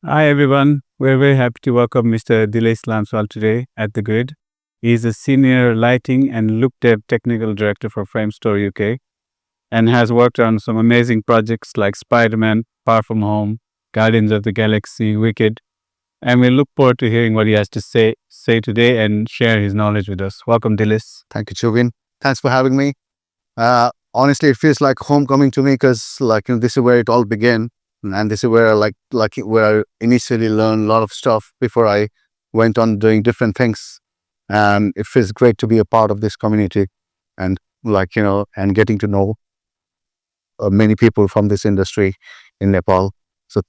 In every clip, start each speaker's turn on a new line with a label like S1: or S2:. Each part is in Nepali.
S1: Hi everyone. We're very happy to welcome Mr. Dilesh Lamsal today at the Grid. He's a senior lighting and LookDev technical director for Framestore UK and has worked on some amazing projects like Spider-Man, Far From Home, Guardians of the Galaxy, Wicked, and we look forward to hearing what he has to say today and share his knowledge with us. Welcome, Dilesh.
S2: Thank you, Chubin. Thanks for having me. Honestly, it feels like homecoming to me because, this is where it all began, and this is where where I initially learned a lot of stuff before I went on doing different things. And it feels great to be a part of this community, and and getting to know many people from this industry in Nepal. So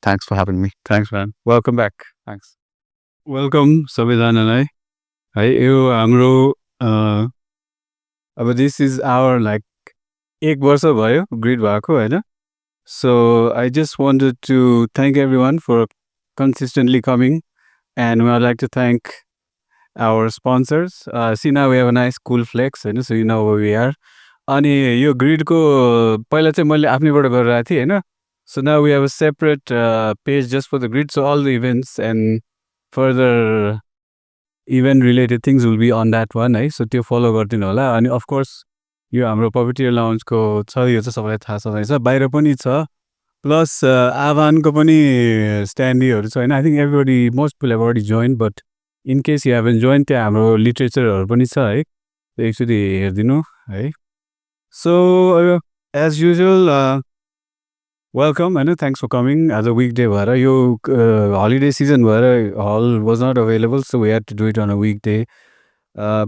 S2: thanks for having me.
S1: Thanks, man. Welcome back. Thanks. Welcome, सबैजनालाई है यो हाम्रो अब दिस इज आवर लाइक 1 वर्ष भयो ग्रिड भएको होइन so I just wanted to thank every one for consistently coming and we like to thank our sponsors सिना we have a nice cool flex होइन so you know we are अनि यो ग्रिडको पहिला चाहिँ मैले आफ्नैबाट गरिरहेको थिएँ होइन so now we have a separate page just for the grid so all the events and further event related things will be on that one है सो त्यो फलो गरिदिनु होला अनि अफकोर्स यो हाम्रो पपुलर लाउन्जको छ यो चाहिँ सबैलाई थाहा छँदैछ बाहिर पनि छ प्लस आह्वानको पनि स्ट्यान्डीहरू छ होइन I think everybody most people have already join but in case you haven't join त्यहाँ हाम्रो लिट्रेचरहरू पनि छ है एकचोटि हेरिदिनु है सो एज युजुअल वेलकम होइन थ्याङ्क्स फर कमिङ आज विक डे भएर यो हलिडे सिजन भएर hall was not available so we had to do it on a weekday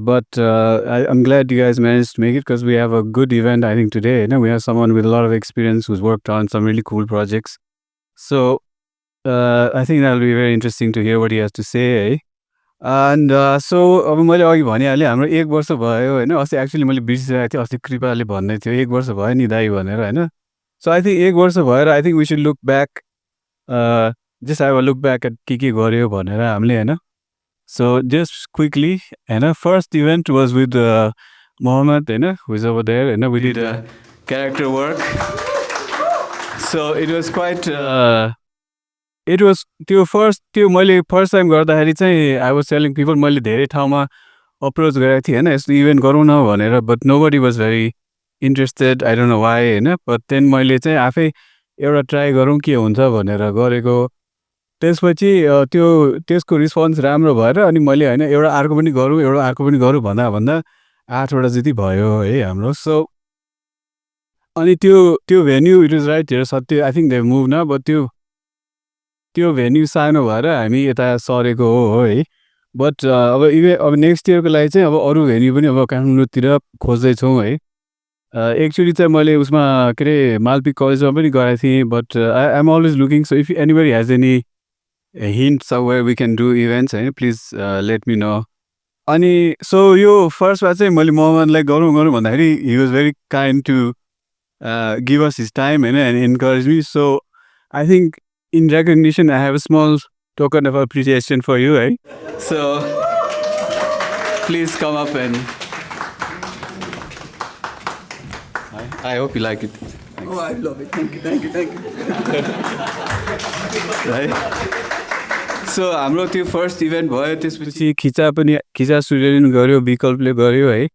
S1: but I'm glad you guys managed to make it because we have a good event, I think, today. You know, we have someone with a lot of experience who's worked on some really cool projects. So I think that'll be very interesting to hear what he has to say. And so अब मैले अघि भनिहालेँ हाम्रो 1 वर्ष भयो होइन अस्ति एक्चुअली मैले बिर्सिरहेको थिएँ अस्ति कृपाले भन्दै थियो 1 वर्ष भयो नि दाइ भनेर होइन सो आई थिङ्क 1 वर्ष भएर I think we should look back just I look back at के गऱ्यो भनेर हामीले होइन So just quickly, and first event was with Mohammed, who is over there, and we did character work. So it was quite. It was त्यो मैले फर्स्ट टाइम गर्दाखेरि चाहिँ आई वाज टेलिङ पिपल मैले धेरै ठाउँमा अप्रोच गरेको थिएँ होइन यस्तो इभेन्ट गरौँ न भनेर but nobody was very interested I don't know why होइन बट देन मैले चाहिँ आफै एउटा ट्राई गरौँ के हुन्छ भनेर गरेको त्यसपछि त्यसको रिस्पोन्स राम्रो भएर अनि मैले होइन एउटा अर्को पनि गरौँ भन्दा 8वटा जति भयो है हाम्रो सो अनि त्यो भेन्यू इट इज राइट हेर सत्य आई थिङ्क दे मुभ न बट त्यो भेन्यू सानो भएर हामी यता सरेको हो है बट अब नेक्स्ट इयरको लागि चाहिँ अब अरू भेन्यू पनि अब काठमाडौँतिर खोज्दैछौँ है एक्चुअली चाहिँ मैले उसमा के अरे मालपिक कलेजमा पनि गएको थिएँ but I am always looking so if anybody has any hints of where we can do events, please let me know. अनि सो यो फर्स्टमा चाहिँ मैले मोहम्मदलाई गरौँ भन्दाखेरि he was very kind to give us his time and encourage me. So I think in recognition I have a small token of appreciation for you, So please come up and I hope you like it. Thanks.
S3: Oh, I love it. Thank you.
S1: Right? So हाम्रो त्यो फर्स्ट इभेन्ट भयो त्यसपछि खिचा स्टुडियो गऱ्यो विकल्पले गऱ्यो है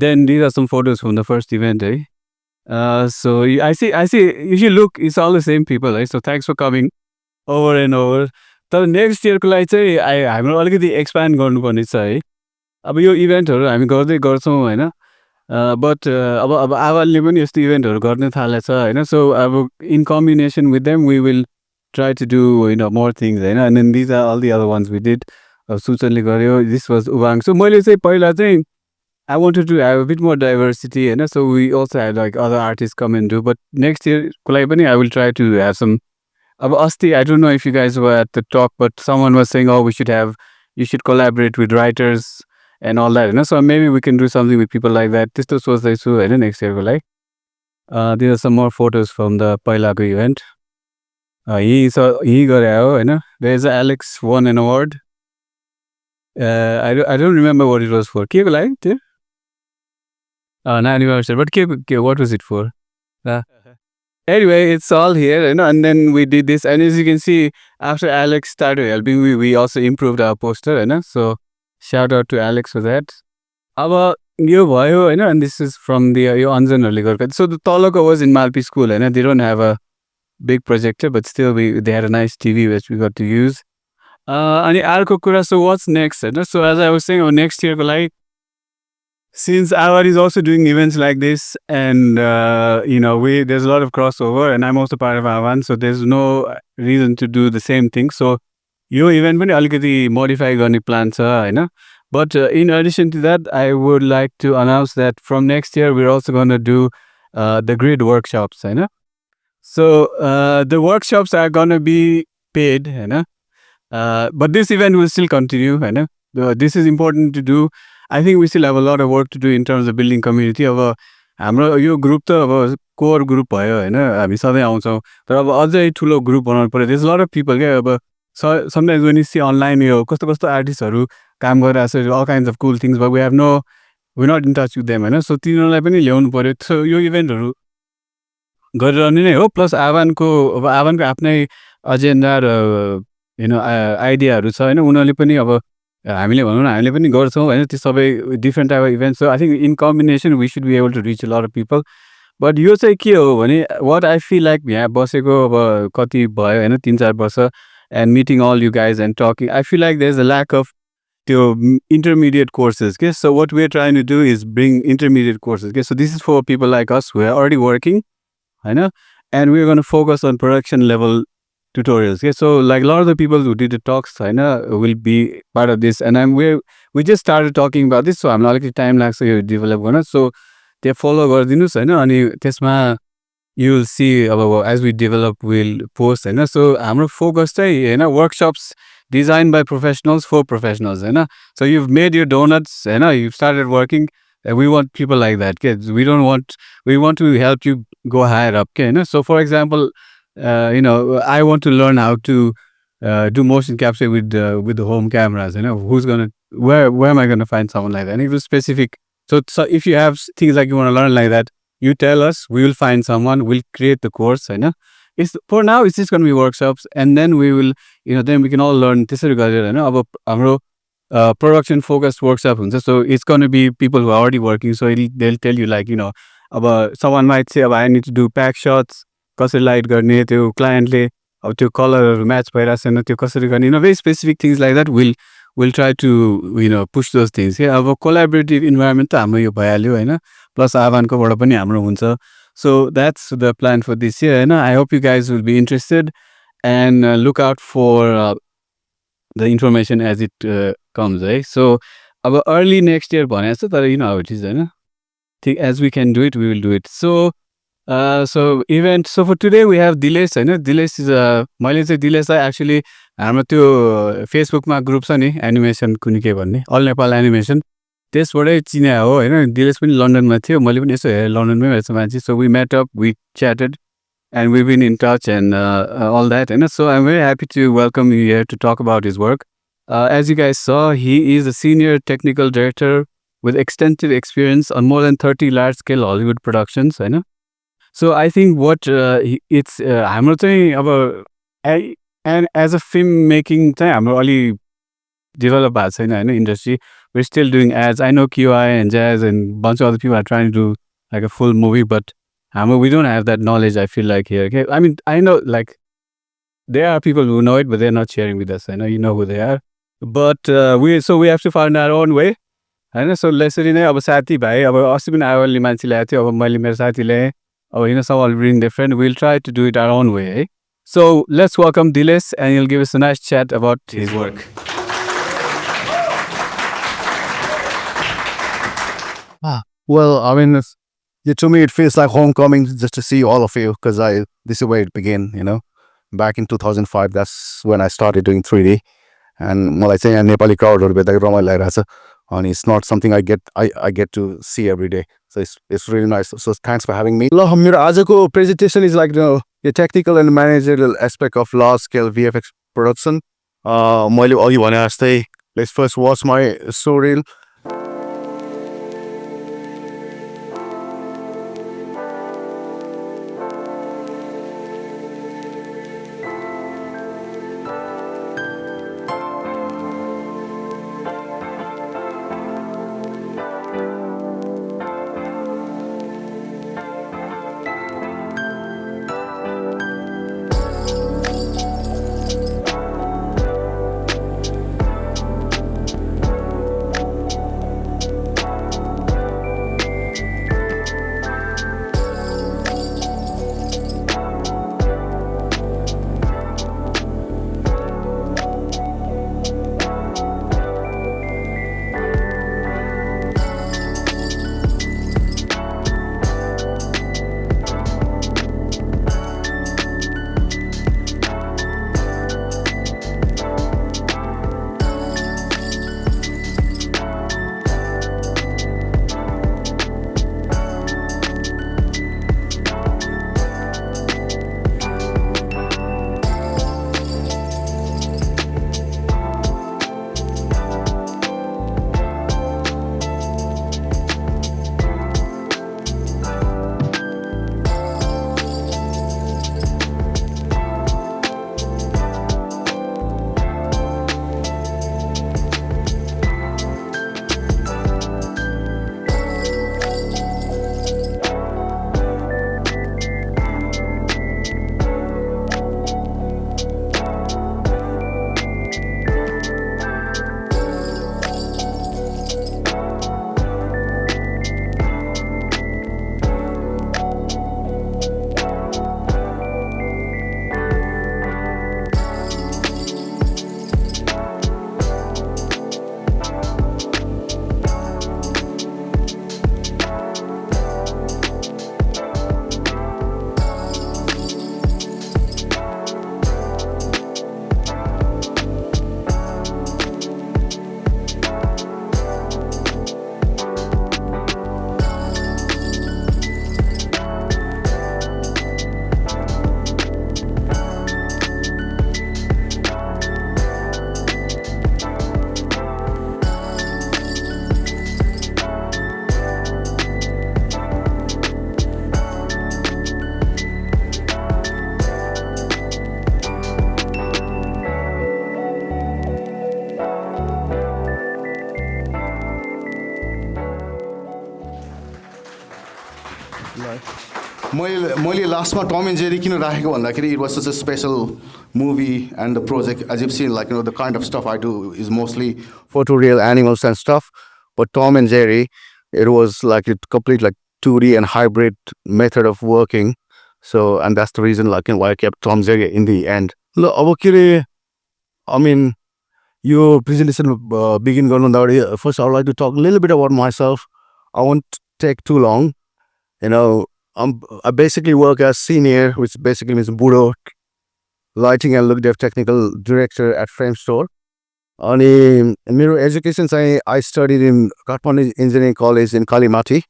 S1: then these are some photos from the first event है so I see if you look it's all the same people है so thanks for coming over and over तर नेक्स्ट इयरको लागि चाहिँ हाम्रो अलिकति एक्सप्यान्ड गर्नुपर्ने छ है अब यो इभेन्टहरू हामी गर्दै गर्छौँ होइन बट अब आवालले पनि यस्तो इभेन्टहरू गर्न थालेछ होइन सो अब in combination with them we will try to do more things and then these are all the other ones we did सुचनले गर्यो this was Ubang so मैले चाहिँ पहिला चाहिँ I wanted to have a bit more diversity so we also had like other artists come and do but next year को लागि पनि I will try to have some अब अस्ति I don't know if you guys were at the talk but someone was saying oh you should collaborate with writers and all that so maybe we can do something with people like that त्यस्तो सोच्दैछु होइन next year को लागि these are some more photos from the पहिलाको event he got out, there's Alex won an award. I don't remember what it was for. के को लागि त्यो anniversary but what was it for Anyway, it's all here, and then we did this. And as you can see, after Alex started helping, we also improved our poster, so shout out to Alex for that. अब यो भयो होइन and this is from the यो अन्जनहरूले गरेको so the तलको was in Malpi school होइन they don't have a big projector but still they had a nice TV which we got to use अनि अर्को कुरा so what's next होइन so as I was saying next year को लागि since Avar is also doing events like this and there's a lot of crossover and I'm also part of Avan so there's no reason to do the same thing so यो इभेन्ट पनि अलिकति मोडिफाई गर्ने प्लान छ होइन but in addition to that I would like to announce that from next year we're also going to do the grid workshops होइन so the workshops are going to be paid होइन but this event will still continue होइन this is important to do I think we still have a lot of work to do in terms of building community अब हाम्रो यो ग्रुप त अब कोर ग्रुप भयो होइन हामी सधैँ आउँछौँ तर अब अझै ठुलो ग्रुप बनाउनु पर्यो there's a lot of people क्या अब sometimes when you see online यो कस्तो कस्तो आर्टिस्टहरू काम गरिरहेको छ all kinds of cool things but we're not in touch with them होइन सो तिनीहरूलाई पनि ल्याउनु पर्यो सो यो इभेन्टहरू गरिरहने नै हो प्लस आवानको आफ्नै एजेन्डा र आइडियाहरू छ होइन उनीहरूले पनि अब हामीले भनौँ न हामीले पनि गर्छौँ होइन त्यो सबै different type of event so I think in combination we should be able to reach a lot of people but यो चाहिँ के हो भने वाट आई फिल लाइक यहाँ बसेको अब कति भयो होइन 3-4 वर्ष and meeting all you guys and talking I feel like there is a lack of त्यो इन्टरमिडिएट कोर्सेस के so what we are trying to do is bring intermediate courses के so this is for people like us who are already working होइन and we are gonna focus on production level tutorials okay so like a lot of the people who did the talks will be part of this and we just started talking about this so I'm not like time लाग्छ यो develop गर्न so त्यो follow गरिदिनुस् होइन अनि त्यसमा you will see as we develop we'll post होइन so हाम्रो focus चाहिँ होइन workshops designed by professionals for professionals होइन so you've made your donuts होइन you've started working and we want people like that kids we want to help you go higher up okay so for example I want to learn how to do motion capture with the home cameras who's gonna where am I gonna find someone like that and it was specific so if you have things like you want to learn like that you tell us we will find someone we'll create the course it's for now it's just gonna be workshops and then we will then we can all learn त्यसरी गरेर अब हाम्रो production focused workshop हुन्छ so it's going to be people who are already working so they'll tell you like अब someone might say I need to do pack shots कसरी लाइट गर्ने त्यो क्लायन्टले अब त्यो कलरहरू म्याच भइरहेको छैन त्यो कसरी गर्ने very specific things like that will try to push those things के अब कोलाबोरेटिभ इन्भाइरोमेन्ट त हाम्रो यो भइहाल्यो होइन प्लस आह्वानकोबाट पनि हाम्रो हुन्छ so that's the plan for this year होइन I hope you guys will be interested and look out for the information as it comes है सो अब अर्ली नेक्स्ट इयर भनेको छ तर हाउ इट इज होइन ठिक as we can do it we will do it so event so for today we have Dilesh होइन Dilesh is मैले चाहिँ Dileshलाई एक्चुली हाम्रो त्यो फेसबुकमा ग्रुप छ नि एनिमेसन कुनै के भन्ने अल नेपाल एनिमेसन त्यसबाटै चिने हो होइन Dilesh पनि लन्डनमा थियो मैले पनि यसो हेरेँ लन्डनमै रहेछ मान्छे so we met up we chatted and we've been in touch and all that so I'm very happy to welcome you here to talk about his work as you guys saw he is a senior technical director with extensive experience on more than 30 large scale Hollywood productions होइन So I think what it's हाम्रो चाहिँ अब and as a filmmaking चाहिँ हाम्रो अलि develop भएको छैन होइन industry we're still doing ads I know QI and Jazz and bunch of other people are trying to do like a full movie but we don't have that knowledge I feel like here okay I mean I know like there are people who know it but they're not sharing with us I know you know who they are but we have to find our own way होइन so यसरी नै अब साथीभाइ अब अस्ति पनि आवालले मान्छे ल्याएको थियो अब मैले मेरो साथी ल्याएँ some will bring different. We'll try to do it our own way. Eh? So let's welcome Dilesh and he'll give us a nice chat about his work.
S2: Well, I mean, to me, it feels like homecoming just to see all of you because this is where it began, Back in 2005, that's when I started doing 3D. And मलाई चाहिँ नेपाली crowdहरू भेट्दा रमाइलो लागिरहेछ and it's not something I get to see every day. So it's really nice. So thanks for having me. मेरो आजको presentation is like the technical and managerial aspect of large scale VFX production. मैले अघि भने जस्तै let's first watch my showreel. मैले लास्टमा टम एन्ड जेरी किन राखेको भन्दाखेरि it was such a special movie and the project as if seen like the kind of stuff I do is mostly photo real animals and stuff but Tom and Jerry it was like it complete like 2D and hybrid method of working. So, and that's the reason like why I kept Tom Jerry in the end. Look, I mean, your presentation begin going on. First, I would like to talk a little bit about myself. I won't take too long. You know, I basically work as senior, which basically means Budo, lighting and LookDev technical director at Frame Store. On मेरो education I studied in Kathmandu Engineering College in Kalimati.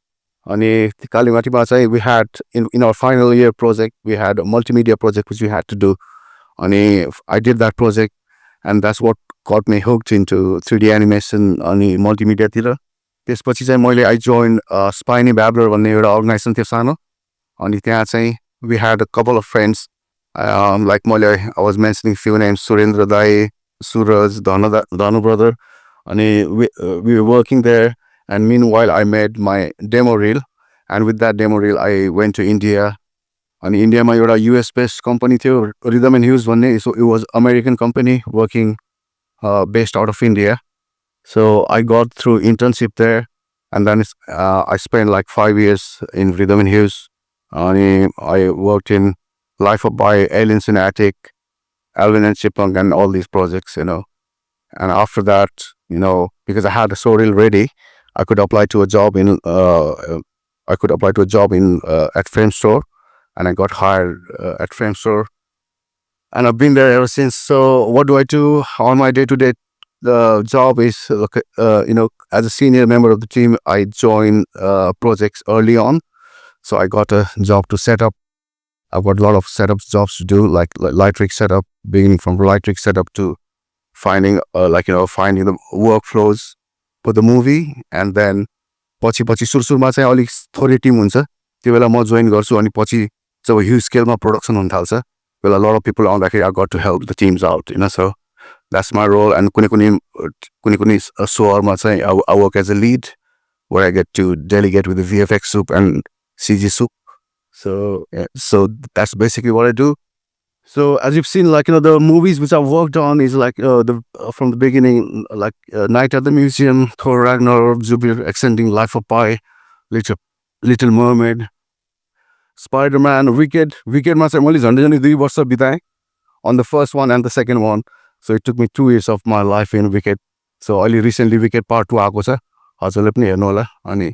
S2: अनि कालीमाटीमा चाहिँ we had in our final year project we had a multimedia project which we had to do अनि I did that project and that's what got me hooked into 3D animation अनि multimedia तिर त्यसपछि चाहिँ मैले I joined Spiny Babbler भन्ने एउटा अर्गनाइजेसन थियो सानो अनि त्यहाँ चाहिँ we had a couple of friends like मैले I was mentioning few names Surendra Dai, Suraj, Danu brother अनि we were working there. And meanwhile, I made my demo reel. And with that demo reel, I went to India. And India, my US-based company, Rhythm and Hughes, so it was American company working based out of India. So I got through internship there. And then I spent like 5 years in Rhythm and Hughes. And I worked in Life of Pi, Aliens in Attic, Alvin and Chipmunk, and all these projects, And after that, because I had a show reel ready, I could apply to a job in at Frame Store, and I got hired at Frame Store, and I've been there ever since. So what do I do on my day-to-day? The job is as a senior member of the team, I join projects early on. So I got a job to set up. I've got a lot of setup jobs to do, like light rig setup, beginning from light rig setup to finding finding the workflows for the movie. And then पछि सुरुमा चाहिँ अलिक थोरै टिम हुन्छ त्यो बेला म जोइन गर्छु अनि पछि जब ह्युज स्केलमा प्रोडक्सन हुन थाल्छ बेला लट अफ पिपल आउँदाखेरि I got to help the teams out so that's my role and कुनै सोहरूमा चाहिँ I work as a lead where I get to delegate with the VFX soup and CG soup. So that's basically what I do. So as you've seen, like, the movies which I've worked on is like from the beginning, like Night at the Museum, Thor Ragnarok, Jupiter Ascending, Life of Pi, Little Mermaid, Spider-Man, Wicked मा चाहिँ मैले झन्डै 2 वर्ष बिताएँ on the first one and the second one. So it took me 2 years of my life in Wicked. So अहिले recently Wicked Part 2 आएको छ, हजुरले पनि हेर्नु होला. अनि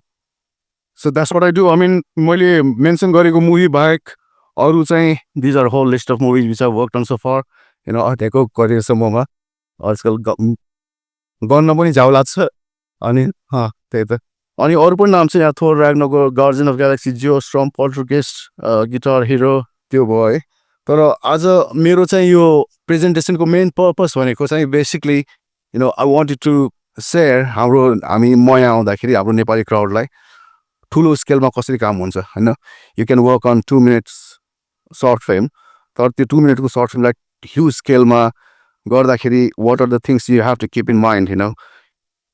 S2: so that's what I do. I mean, मैले मेन्सन गरेको मुभी बाहेक अरू चाहिँ these are whole list of movies which I've worked on so far. अटेको करियरसम्ममा आजकल गर्न पनि झाउ लाग्छ अनि त्यही त. अनि अरू पनि नाम छ यहाँ थोर राग्नको Guardian of Galaxy, Geostorm, Poltergeist, Guitar Hero त्यो भयो है. तर आज मेरो चाहिँ यो प्रेजेन्टेसनको मेन पर्पस भनेको चाहिँ basically I wanted to share हामी म यहाँ आउँदाखेरि हाम्रो नेपाली क्राउडलाई ठुलो स्केलमा कसरी काम हुन्छ होइन. You can work on 2 minutes short film, तर त्यो 2 minute सर्ट फिल्मलाई ह्युज स्केलमा गर्दाखेरि what are the things you have to keep in mind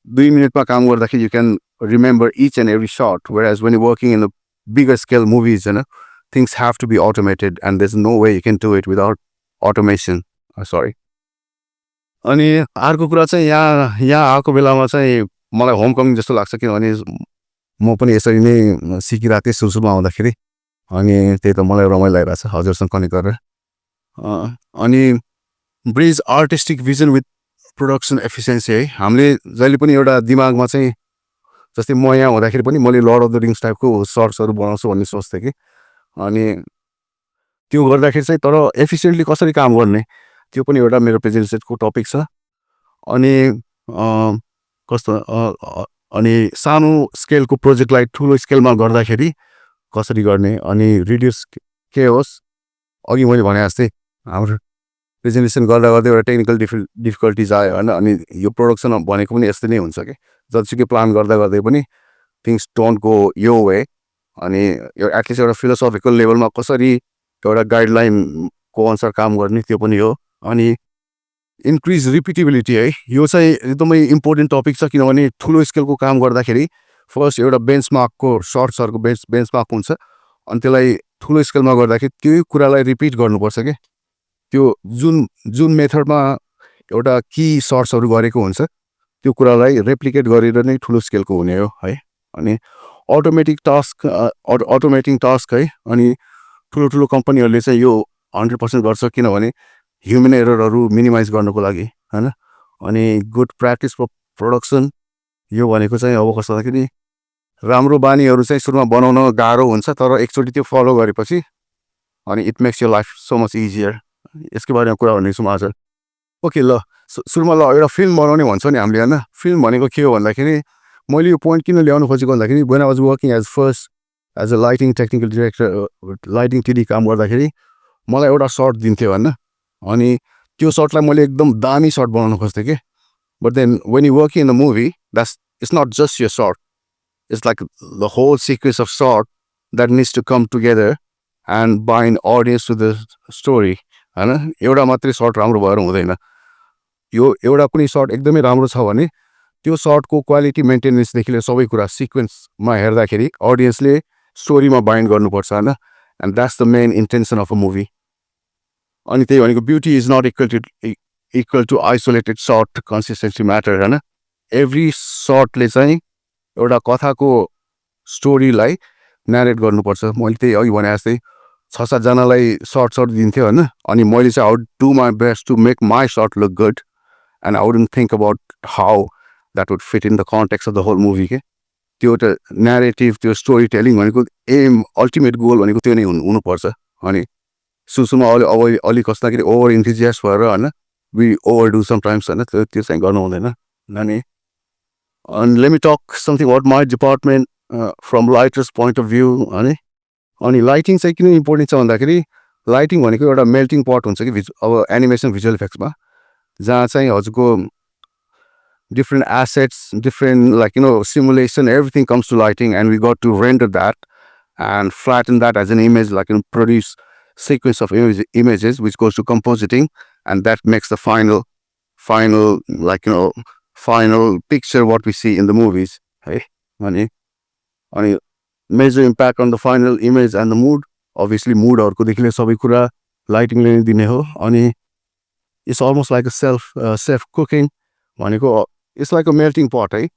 S2: 2 minute काम गर्दाखेरि you can remember each and every shot, whereas when you working in the bigger scale movies things have to be automated and there's no way you can do it without automation. Sorry. अनि अर्को कुरा चाहिँ यहाँ आएको बेलामा चाहिँ मलाई होम कमिङ जस्तो लाग्छ किनभने म पनि यसरी नै सिकिरहेको थिएँ सुरुमा आउँदाखेरि अनि त्यही त मलाई रमाइलो लागिरहेको छ हजुरसँग कनेक्ट गरेर. अनि bridge artistic vision with production efficiency है. हामीले जहिले पनि एउटा दिमागमा चाहिँ जस्तै म यहाँ हुँदाखेरि पनि मैले लर्ड अफ द रिङ्स टाइपको सर्ट्सहरू बनाउँछु भन्ने सोच्थेँ कि. अनि त्यो गर्दाखेरि चाहिँ तर एफिसियन्टली कसरी काम गर्ने त्यो पनि एउटा मेरो प्रेजेन्टेसनको टपिक छ. अनि कस्तो अनि सानो स्केलको प्रोजेक्टलाई ठुलो स्केलमा गर्दाखेरि कसरी गर्ने अनि रिड्युस के होस्. अघि मैले भने जस्तै हाम्रो प्रेजेन्टेसन गर्दा गर्दै एउटा टेक्निकल डिफिकल्टिज आयो होइन. अनि यो प्रोडक्सन भनेको पनि यस्तै नै हुन्छ कि जतिसुकै प्लान गर्दा गर्दै पनि थिङ्स डोन्ट गो यो वे. अनि यो एटलिस्ट एउटा फिलोसफिकल लेभलमा कसरी एउटा गाइडलाइनको अनुसार काम गर्ने त्यो पनि हो. अनि इन्क्रिज रिपिटेबिलिटी है, यो चाहिँ एकदमै इम्पोर्टेन्ट टपिक छ किनभने ठुलो स्केलको काम गर्दाखेरि फर्स्ट एउटा बेन्चमार्कको सर्ट्सहरूको बेन्चमार्क हुन्छ अनि त्यसलाई ठुलो स्केलमा गर्दाखेरि त्यही कुरालाई रिपिट गर्नुपर्छ के त्यो जुन जुन मेथडमा एउटा की सर्ट्सहरू गरेको हुन्छ त्यो कुरालाई रेप्लिकेट गरेर नै ठुलो स्केलको हुने हो है अनि अटोमेटिङ टास्क है अनि ठुलो ठुलो कम्पनीहरूले चाहिँ यो 100% गर्छ किनभने ह्युमन एररहरू मिनिमाइज गर्नको लागि हैन अनि गुड प्र्याक्टिस फर प्रोडक्सन यो भनेको चाहिँ अब कस्तो भन्दाखेरि राम्रो बानीहरू चाहिँ सुरुमा बनाउन गाह्रो हुन्छ तर एकचोटि त्यो फलो गरेपछि अनि it makes your life so much easier यसको बारेमा कुरा गर्नेछु म आज ओके ल सुरुमा ल एउटा फिल्म बनाउने भन्छ नि हामीले होइन फिल्म भनेको के हो भन्दाखेरि मैले यो पोइन्ट किन ल्याउनु खोजेको भन्दाखेरि when I was working as a lighting technical director lighting TD काम गर्दाखेरि मलाई एउटा सर्ट दिन्थ्यो होइन अनि त्यो सर्टलाई मैले एकदम दामी सर्ट बनाउनु खोज्थेँ कि but then when you working in the movie that's it's not just your shot it's like the whole sequence of shot that needs to come together and bind audience to the story होइन एउटा मात्रै सर्ट राम्रो भएर हुँदैन यो एउटा कुनै सर्ट एकदमै राम्रो छ भने त्यो सर्टको क्वालिटी मेन्टेनेन्सदेखि लिएर सबै कुरा सिक्वेन्समा हेर्दाखेरि अडियन्सले स्टोरीमा बाइन्ड गर्नुपर्छ होइन and that's the main intention of a movie अनि त्यही भनेको beauty is not equal to isolated shot consistency matter होइन एभ्री सर्टले चाहिँ एउटा कथाको स्टोरीलाई न्यारेट गर्नुपर्छ मैले त्यही अघि भने जस्तै 6-7जनालाई सर्ट दिन्थ्यो होइन अनि मैले चाहिँ how do my best to make my shot look good and I wouldn't think about how that would fit in the context of the whole movie के त्यो एउटा न्यारेटिभ त्यो स्टोरी टेलिङ भनेको एम अल्टिमेट गोल भनेको त्यो नै हुनुपर्छ अनि सुरुमा अलिक कस्तो लाग्यो ओभर इन्थुजियास्ट भएर होइन वी ओभर डु समटाइम्स होइन त्यो चाहिँ गर्नु हुँदैन अनि let me talk something about my department from lighter's point of view अनि लाइटिङ चाहिँ किन इम्पोर्टेन्ट छ भन्दाखेरि लाइटिङ भनेको एउटा मेल्टिङ पट हुन्छ कि अब एनिमेसन भिजुअल इफेक्ट्समा जहाँ चाहिँ हजुरको different assets, different simulation, everything comes to lighting and we got to render that and flatten that as an image, produce sequence of images which goes to compositing and that makes the final final picture what we see in the movies. Hey, अनि major impact on the final image and the mood. Obviously mood देखि लिएर सबै कुरा लाइटिङले नै दिने हो अनि it's almost like a self cooking भनेको इट्स लाइक अ मेल्टिङ पट है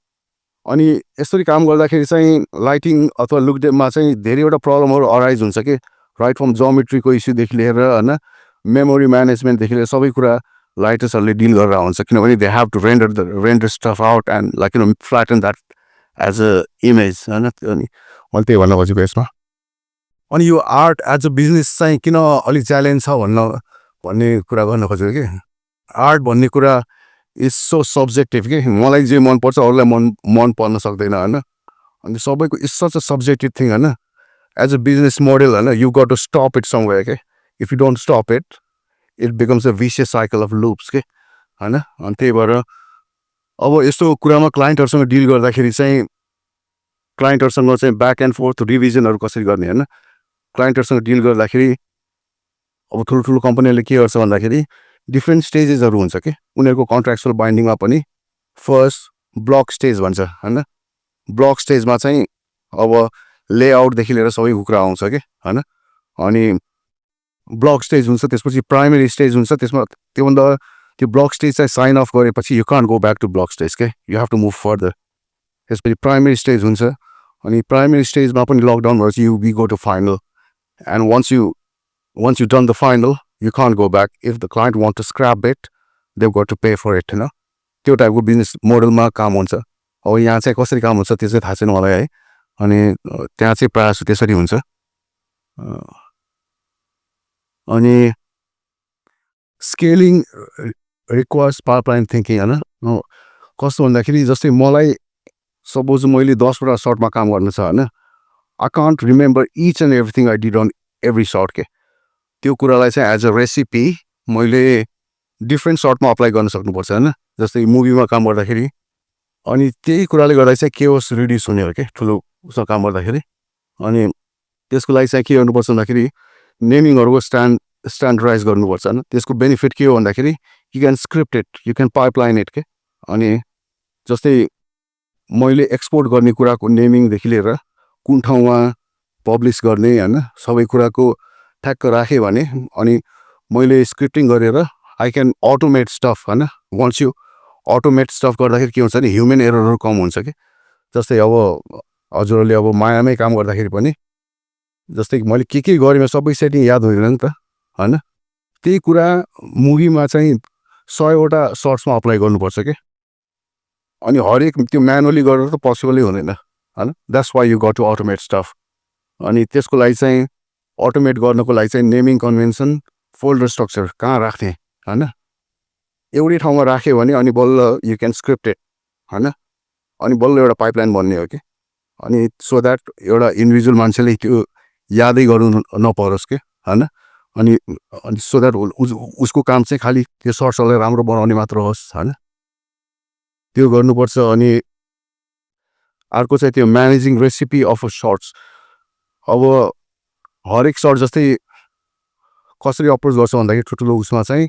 S2: अनि यसरी काम गर्दाखेरि चाहिँ लाइटिङ अथवा लुकडेभमा चाहिँ धेरैवटा प्रब्लमहरू अराइज हुन्छ कि राइट फ्रम जोमेट्रीको इस्युदेखि लिएर होइन मेमोरी म्यानेजमेन्टदेखि लिएर सबै कुरा लाइटर्सहरूले डिल गरेर हुन्छ किनभने they have to render stuff out and flatten that as a image होइन अनि मैले त्यही भन्न खोजेको यसमा अनि यो आर्ट एज अ बिजनेस चाहिँ किन अलिक च्यालेन्ज छ भन्ने कुरा गर्न खोजेको कि आर्ट भन्ने कुरा इज सो सब्जेक्टिभ कि मलाई जे मनपर्छ अरूलाई मन पर्न सक्दैन होइन अनि सबैको is such a subjective thing होइन एज अ बिजनेस मोडल होइन you got to stop it somewhere के if you don't stop it becomes a vicious cycle of loops के होइन अनि त्यही भएर अब यस्तो कुरामा क्लाइन्टहरूसँग डिल गर्दाखेरि चाहिँ क्लाइन्टहरूसँग चाहिँ ब्याक एन्ड फोर्थ रिभिजनहरू कसरी गर्ने होइन क्लाइन्टहरूसँग डिल गर्दाखेरि अब ठुलो कम्पनीहरूले के गर्छ भन्दाखेरि डिफ्रेन्ट स्टेजेसहरू हुन्छ कि उनीहरूको कन्ट्र्याक्चुअल बाइन्डिङमा पनि फर्स्ट ब्लक स्टेज भन्छ होइन ब्लक स्टेजमा चाहिँ अब लेआउटदेखि लिएर सबै कुरा आउँछ कि होइन अनि ब्लक स्टेज हुन्छ त्यसपछि प्राइमेरी स्टेज हुन्छ त्यसमा त्योभन्दा त्यो ब्लक स्टेज चाहिँ साइन अफ गरेपछि you can't go back to block stage के you have to move further त्यसपछि प्राइमेरी स्टेज हुन्छ अनि प्राइमेरी स्टेजमा पनि लकडाउन भएपछि you we go to final and once you done the final you can't go back if the client want to scrap it they've got to pay for it होइन त्यो टाइपको बिजनेस मोडलमा काम हुन्छ अब यहाँ चाहिँ कसरी काम हुन्छ त्यो चाहिँ थाहा छैन मलाई है अनि त्यहाँ चाहिँ प्रायः जस्तो त्यसरी हुन्छ अनि स्केलिङ रिक्वायर्स पाइपलाइन थिङ्किङ होइन कस्तो भन्दाखेरि जस्तै मलाई सपोज मैले 10वटा सर्टमा काम गर्नु छ होइन I can't remember each and everything I did on every shot के त्यो कुरालाई चाहिँ एज अ रेसिपी मैले डिफ्रेन्ट सर्टमा अप्लाई गर्न सक्नुपर्छ होइन जस्तै मुभीमा काम गर्दाखेरि अनि त्यही कुराले गर्दा चाहिँ केओस रिड्युस हुने हो कि ठुलो उसमा काम गर्दाखेरि अनि त्यसको लागि चाहिँ के गर्नुपर्छ भन्दाखेरि नेमिङहरूको स्ट्यान्डर्डाइज गर्नुपर्छ होइन त्यसको बेनिफिट के हो भन्दाखेरि you can script it you can pipeline it के अनि जस्तै मैले एक्सपोर्ट गर्ने कुराको नेमिङदेखि लिएर कुन ठाउँमा पब्लिस गर्ने हैन सबै कुराको ठ्याक्क राखेँ भने अनि मैले स्क्रिप्टिङ गरेर आई क्यान अटोमेट स्टफ हैन वन्स यु अटोमेट स्टफ गर्दाखेरि के हुन्छ भने ह्युमन एररहरू कम हुन्छ कि जस्तै अब हजुरहरूले अब मायामै काम गर्दाखेरि पनि जस्तै मैले के गरेँ सबै सेटिङ याद हुँदैन नि त हैन त्यही कुरा मुभीमा चाहिँ 100वटा सर्ट्समा अप्लाई गर्नुपर्छ के अनि हरेक त्यो म्यानुअली गरेर त पोसिबलै हुँदैन हैन that's why you got to automate stuff अनि त्यसको लागि चाहिँ अटोमेट गर्नको लागि चाहिँ नेमिङ कन्भेन्सन फोल्डर स्ट्रक्चर कहाँ राख्ने हैन एउटै ठाउँमा राख्यो भने अनि बल्ल यु क्यान स्क्रिप्टेड हैन अनि बल्ल एउटा पाइपलाइन बन्ने हो कि अनि सो द्याट एउटा इन्डिभिजुअल मान्छेले त्यो यादै गर्नु नपरोस् के हैन अनि अनि सो द्याट उसको काम चाहिँ खालि त्यो सर्ट्सहरूलाई राम्रो बनाउने मात्र होस् हैन त्यो गर्नुपर्छ अनि अर्को चाहिँ त्यो managing recipe of a shots अब हरेक सर्ट जस्तै कसरी अप्रोच गर्छ भन्दाखेरि ठुल्ठुलो उसमा चाहिँ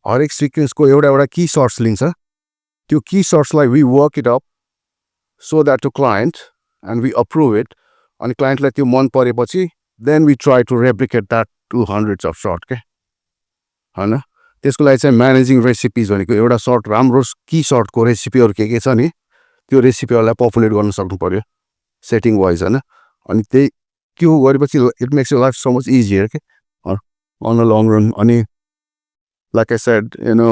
S2: हरेक सिक्वेन्सको एउटा की सर्ट्स लिन्छ त्यो की सर्ट्सलाई we work it up so that to client and we approve it अनि क्लाइन्टलाई त्यो मन परेपछि then we try to replicate that to hundreds of shot के हैन त्यसको लागि चाहिँ म्यानेजिङ रेसिपिज भनेको एउटा सर्ट राम्रो की सर्टको रेसिपीहरू के छ नि त्यो रेसिपीहरूलाई पपुलेट गर्न सक्नु पऱ्यो सेटिङ वाइज हैन अनि त्यही त्यो गरेपछि it makes you life so much easier के अन द लङ रन अनि like I said you know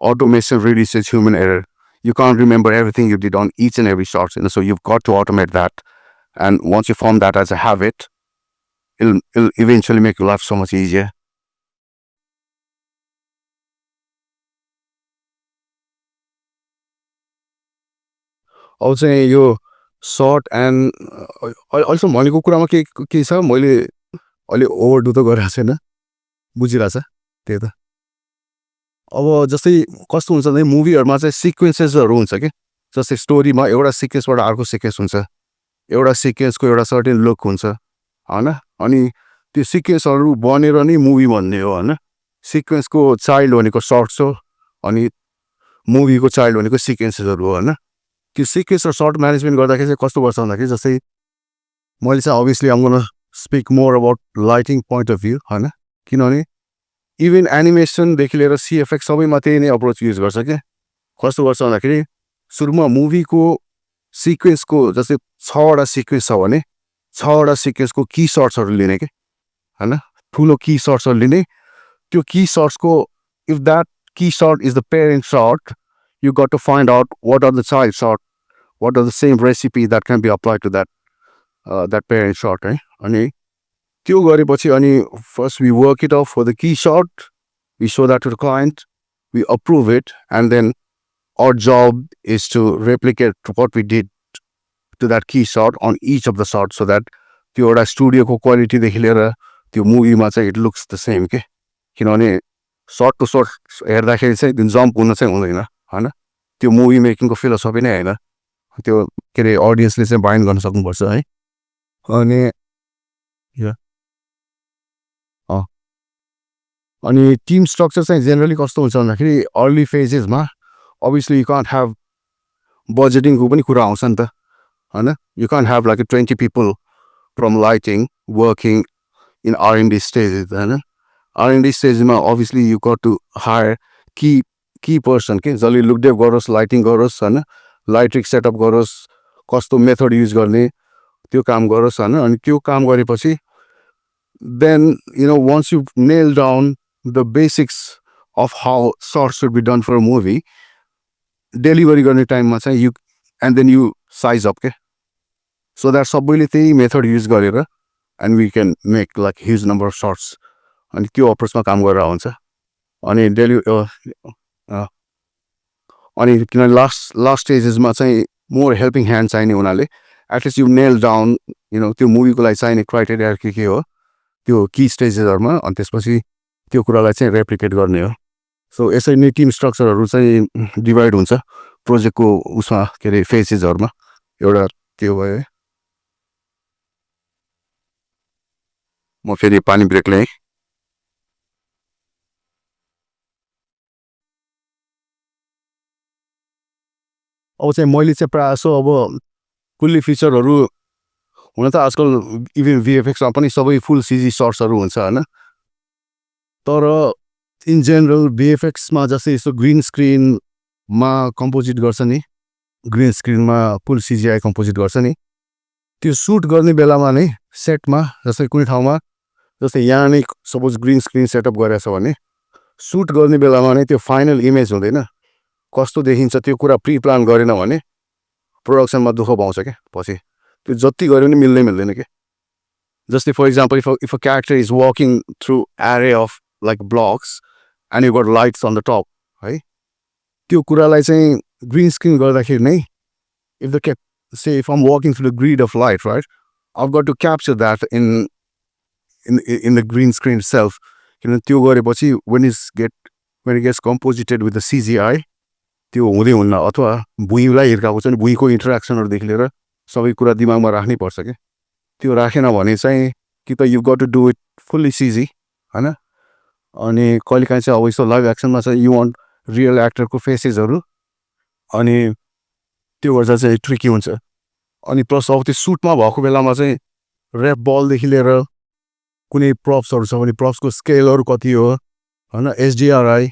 S2: automation reduces human error. You can't remember everything you did on each and every shot, so you've got to automate that. And once you form that as a habit, it'll eventually make your life so much easier. Also, यो सर्ट एन्ड अल्सो भनेको कुरामा के छ मैले अलि ओभरडु त गरेको छैन बुझिरहेछ त्यही त अब जस्तै कस्तो हुन्छ भने मुभीहरूमा चाहिँ सिक्वेन्सेसहरू हुन्छ कि जस्तै स्टोरीमा एउटा सिक्वेन्सबाट अर्को सिक्वेन्स हुन्छ एउटा सिक्वेन्सको एउटा सर्टेन लुक हुन्छ हैन अनि त्यो सिक्वेन्सहरू बनेर नै मुभी भन्ने हो हैन सिक्वेन्सको चाइल्ड भनेको सर्ट्स हो अनि मुभीको चाइल्ड भनेको सिक्वेन्सेसहरू हो हैन त्यो सिक्वेन्स र सर्ट म्यानेजमेन्ट गर्दाखेरि चाहिँ कस्तो गर्छ भन्दाखेरि जस्तै मैले चाहिँ obviously I'm gonna speak more about lighting point of view हैन किनभने इभन एनिमेसनदेखि लिएर सिएफएक्स सबैमा त्यही नै अप्रोच युज गर्छ क्या कस्तो गर्छ भन्दाखेरि सुरुमा मुभीको सिक्वेन्सको जस्तै 6वटा सिक्वेन्स छ भने 6वटा सिक्वेन्सको की सर्ट्सहरू लिने के हैन ठुलो की सर्ट्सहरू लिने त्यो की सर्ट्सको if that key shot is the parent shot you got to find out what are the child shot, what are the same recipe that can be applied to that parent shot, right? अनि त्यो गरेपछि अनि first we work it out for the key shot, we show that to the client, we approve it, and then our job is to replicate what we did to that key shot on each of the shots so that त्यो एउटा स्टुडियोको क्वालिटीदेखि लिएर त्यो मुभीमा चाहिँ इट लुक्स द सेम के किनभने सर्ट टु सर्ट हेर्दाखेरि चाहिँ जम्प हुन चाहिँ हुँदैन हैन त्यो मुभी मेकिङको फिलोसफी नै हैन त्यो के अरे अडियन्सले चाहिँ बाइन्ड गर्न सक्नुपर्छ है अनि अनि टिम स्ट्रक्चर चाहिँ जेनरली कस्तो हुन्छ भन्दाखेरि अर्ली फेजेसमा अभियसली यु कान्ट ह्याभ बजेटिङको पनि कुरा आउँछ नि त हैन you can't have like 20 people from lighting working in R and D stages हैन आरएनडी स्टेजमा obviously you got to hire key person के जसले लुकडेभ गरोस् लाइटिङ गरोस् हैन लाइटिङ सेटअप गरोस् कस्तो मेथड युज गर्ने त्यो काम गरोस् हैन अनि त्यो काम गरेपछि then you know once you nail down the basics of how shot should be done for a movie delivery गर्ने टाइममा चाहिँ you and then you size up के सो द्याट सबैले त्यही मेथड युज गरेर and we can make like huge number of shots अनि त्यो अप्रोचमा काम गरेर हुन्छ अनि अनि किनभने लास्ट स्टेजेसमा चाहिँ मोर हेल्पिङ ह्यान्ड चाहिने हुनाले at least you nail down you know त्यो मुभीको लागि चाहिने क्राइटेरिया के हो त्यो की स्टेजेसहरूमा अनि त्यसपछि त्यो कुरालाई चाहिँ रेप्लिकेट गर्ने हो सो यसरी नै टिम स्ट्रक्चरहरू चाहिँ डिभाइड हुन्छ प्रोजेक्टको उसमा के अरे फेजेसहरूमा एउटा त्यो भयो है म फेरि पानी ब्रेक लिएँ अब चाहिँ मैले चाहिँ प्रायः जसो अब फुल्ली फिचरहरू हुन त आजकल इभन VFXमा पनि सबै फुल CG सर्ट्सहरू हुन्छ होइन, तर इन जेनरल VFXमा जस्तै यसो ग्रिन स्क्रिनमा कम्पोजिट गर्छ नि, ग्रिन स्क्रिनमा फुल CGI कम्पोजिट गर्छ नि, त्यो सुट गर्ने बेलामा नै सेटमा जस्तै कुनै ठाउँमा जस्तै यहाँ नै सपोज ग्रिन स्क्रिन सेटअप गरेछ भने सुट गर्ने बेलामा नै त्यो फाइनल इमेज हुँदैन, कस्तो देखिन्छ त्यो कुरा प्रि प्लान गरेन भने प्रोडक्सनमा दुःख पाउँछ क्या पछि, त्यो जति गरे पनि मिल्दैन क्या। जस्तै for example if a character is walking through array of like blocks and you got lights on the top है, त्यो कुरालाई चाहिँ ग्रिन स्क्रिन गर्दाखेरि नै if the say if I'm walking through the grid of light, right, I've got to capture that in the green screen itself. किन त्यो गरेपछि when it gets composited with the CGI त्यो हुँदै हुन्न, अथवा भुइँलाई हिर्काएको छ नि, भुइँको इन्टरेक्सनहरूदेखि लिएर सबै कुरा दिमागमा राख्नै पर्छ क्या। त्यो राखेन भने चाहिँ कि त you got to do it fully CG होइन, अनि कहिलेकाहीँ चाहिँ अब यस्तो लाइभ एक्सनमा चाहिँ यु वान्ट रियल एक्टरको फेसेसहरू, अनि त्यो गर्दा चाहिँ ट्रिकी हुन्छ। अनि प्लस अब त्यो सुटमा भएको बेलामा चाहिँ ऱ्याप बलदेखि लिएर कुनै प्रप्सहरू छ भने प्रप्सको स्केलहरू कति हो होइन, HDRI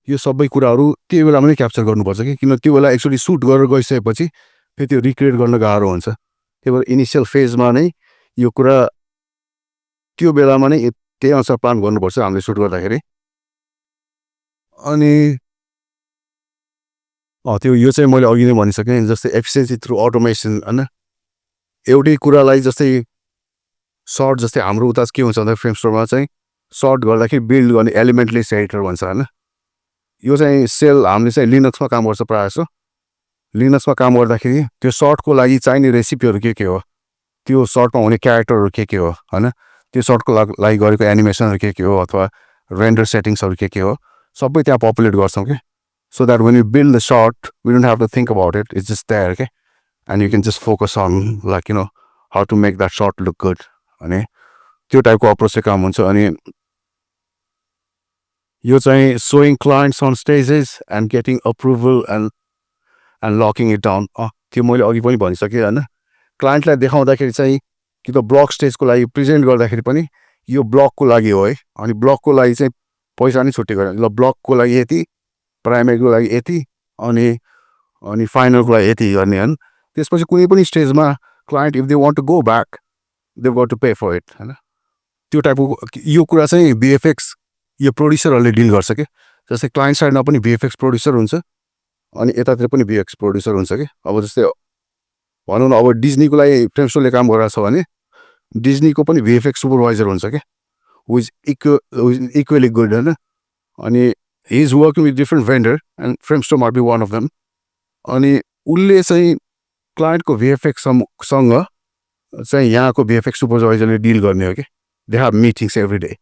S2: यो सबै कुराहरू त्यो बेलामा नै क्याप्चर गर्नुपर्छ कि, किन त्यो बेला एक्चुअली सुट गरेर गइसकेपछि फेरि त्यो रिक्रिएट गर्न गाह्रो हुन्छ। त्यही भएर इनिसियल फेजमा नै यो कुरा त्यो बेलामा नै त्यही अनुसार प्लान गर्नुपर्छ हामीले सुट गर्दाखेरि। अनि त्यो यो चाहिँ मैले अघि नै भनिसकेँ, जस्तै एफिसियन्सी थ्रु अटोमेसन होइन, एउटै कुरालाई जस्तै सर्ट जस्तै हाम्रो उता के हुन्छ भन्दा फ्रेम स्टोरमा चाहिँ सर्ट गर्दाखेरि बिल्ड गर्ने एलिमेन्टलेस एडिटर भन्छ होइन, यो चाहिँ सेल हामीले चाहिँ लिनक्समा काम गर्छ प्रायः जस्तो। लिनक्समा काम गर्दाखेरि त्यो सर्टको लागि चाहिने रेसिपीहरू के हो, त्यो सर्टमा हुने क्यारेक्टरहरू के हो होइन, त्यो सर्टको लागि गरेको एनिमेसनहरू के हो, अथवा रेन्डर सेटिङ्सहरू के हो, सबै त्यहाँ पपुलेट गर्छौँ कि, so that when you build the shot we don't have to think about it, it's just there, okay, and you can just focus on like how to make that shot look good अनि त्यो टाइपको अप्रोच चाहिँ काम हुन्छ। अनि यो चाहिँ showing clients on stages and getting approval and locking it down, त्यो मैले अघि पनि भनिसकेँ होइन, क्लाइन्टलाई देखाउँदाखेरि चाहिँ कि त ब्लक स्टेजको लागि प्रेजेन्ट गर्दाखेरि पनि यो ब्लकको लागि हो है, अनि ब्लकको लागि चाहिँ पैसा नै छुट्टी गरेर ल ब्लकको लागि यति, प्राइमेरीको लागि यति, अनि फाइनलको लागि यति गर्ने होइन। त्यसपछि कुनै पनि स्टेजमा client if they want to go back they got to pay for it होइन, त्यो टाइपको यो कुरा चाहिँ VFX यो प्रोड्युसरहरूले डिल गर्छ कि, जस्तै क्लाइन्ट साइडमा पनि VFX प्रोड्युसर हुन्छ अनि यतातिर पनि VFX प्रोड्युसर हुन्छ कि। अब जस्तै भनौँ न अब डिज्नीको लागि फ्रेम स्टोरले काम गरिरहेको छ भने डिज्नीको पनि VFX सुपरभाइजर हुन्छ क्या, हु इज इक्वली गुड होइन, अनि he is working with different vendor and Framestore might be one of them, अनि उसले चाहिँ क्लाइन्टको VFX सँग चाहिँ यहाँको VFX सुपरभाइजरले डिल गर्ने हो कि, they have meetings every day,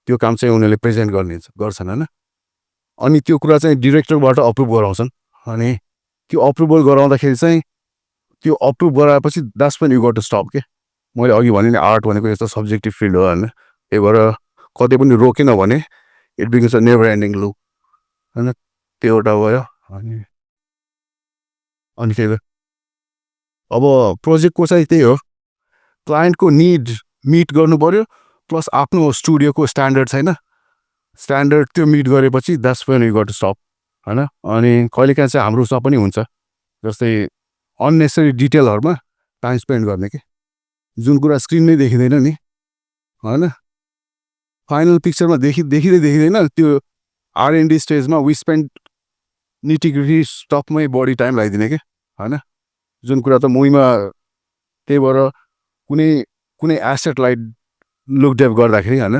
S2: त्यो काम चाहिँ उनीहरूले प्रेजेन्ट गर्छन् होइन, अनि त्यो कुरा चाहिँ डिरेक्टरबाट अप्रुभ गराउँछन्, अनि त्यो अप्रुभल गराउँदाखेरि चाहिँ त्यो अप्रुभ गराएपछि that's when you got to stop के। मैले अघि भने नि आर्ट भनेको यस्तो सब्जेक्टिभ फिल्ड हो होइन, त्यही भएर कतै पनि रोकेन भने it becomes a never ending loop होइन, त्यो एउटा भयो। अनि त्यही अब प्रोजेक्टको चाहिँ त्यही हो, क्लाइन्टको निड मिट गर्नु पऱ्यो प्लस आफ्नो स्टुडियोको स्ट्यान्डर्ड छैन, स्ट्यान्डर्ड त्यो मिट गरेपछि that's when you got to stop होइन। अनि कहिलेकाहीँ चाहिँ हाम्रो उसमा पनि हुन्छ जस्तै अननेसेसरी डिटेलहरूमा टाइम स्पेन्ड गर्ने कि, जुन कुरा स्क्रिन नै देखिँदैन नि होइन, फाइनल पिक्चरमा देखिँदैन त्यो R&D स्टेजमा वी स्पेन्ड निटिग्रिटी स्टफमै बढी टाइम लगाइदिने कि होइन, जुन कुरा त मुभीमा। त्यही भएर कुनै एसेटलाई लुकडेभ गर्दाखेरि होइन,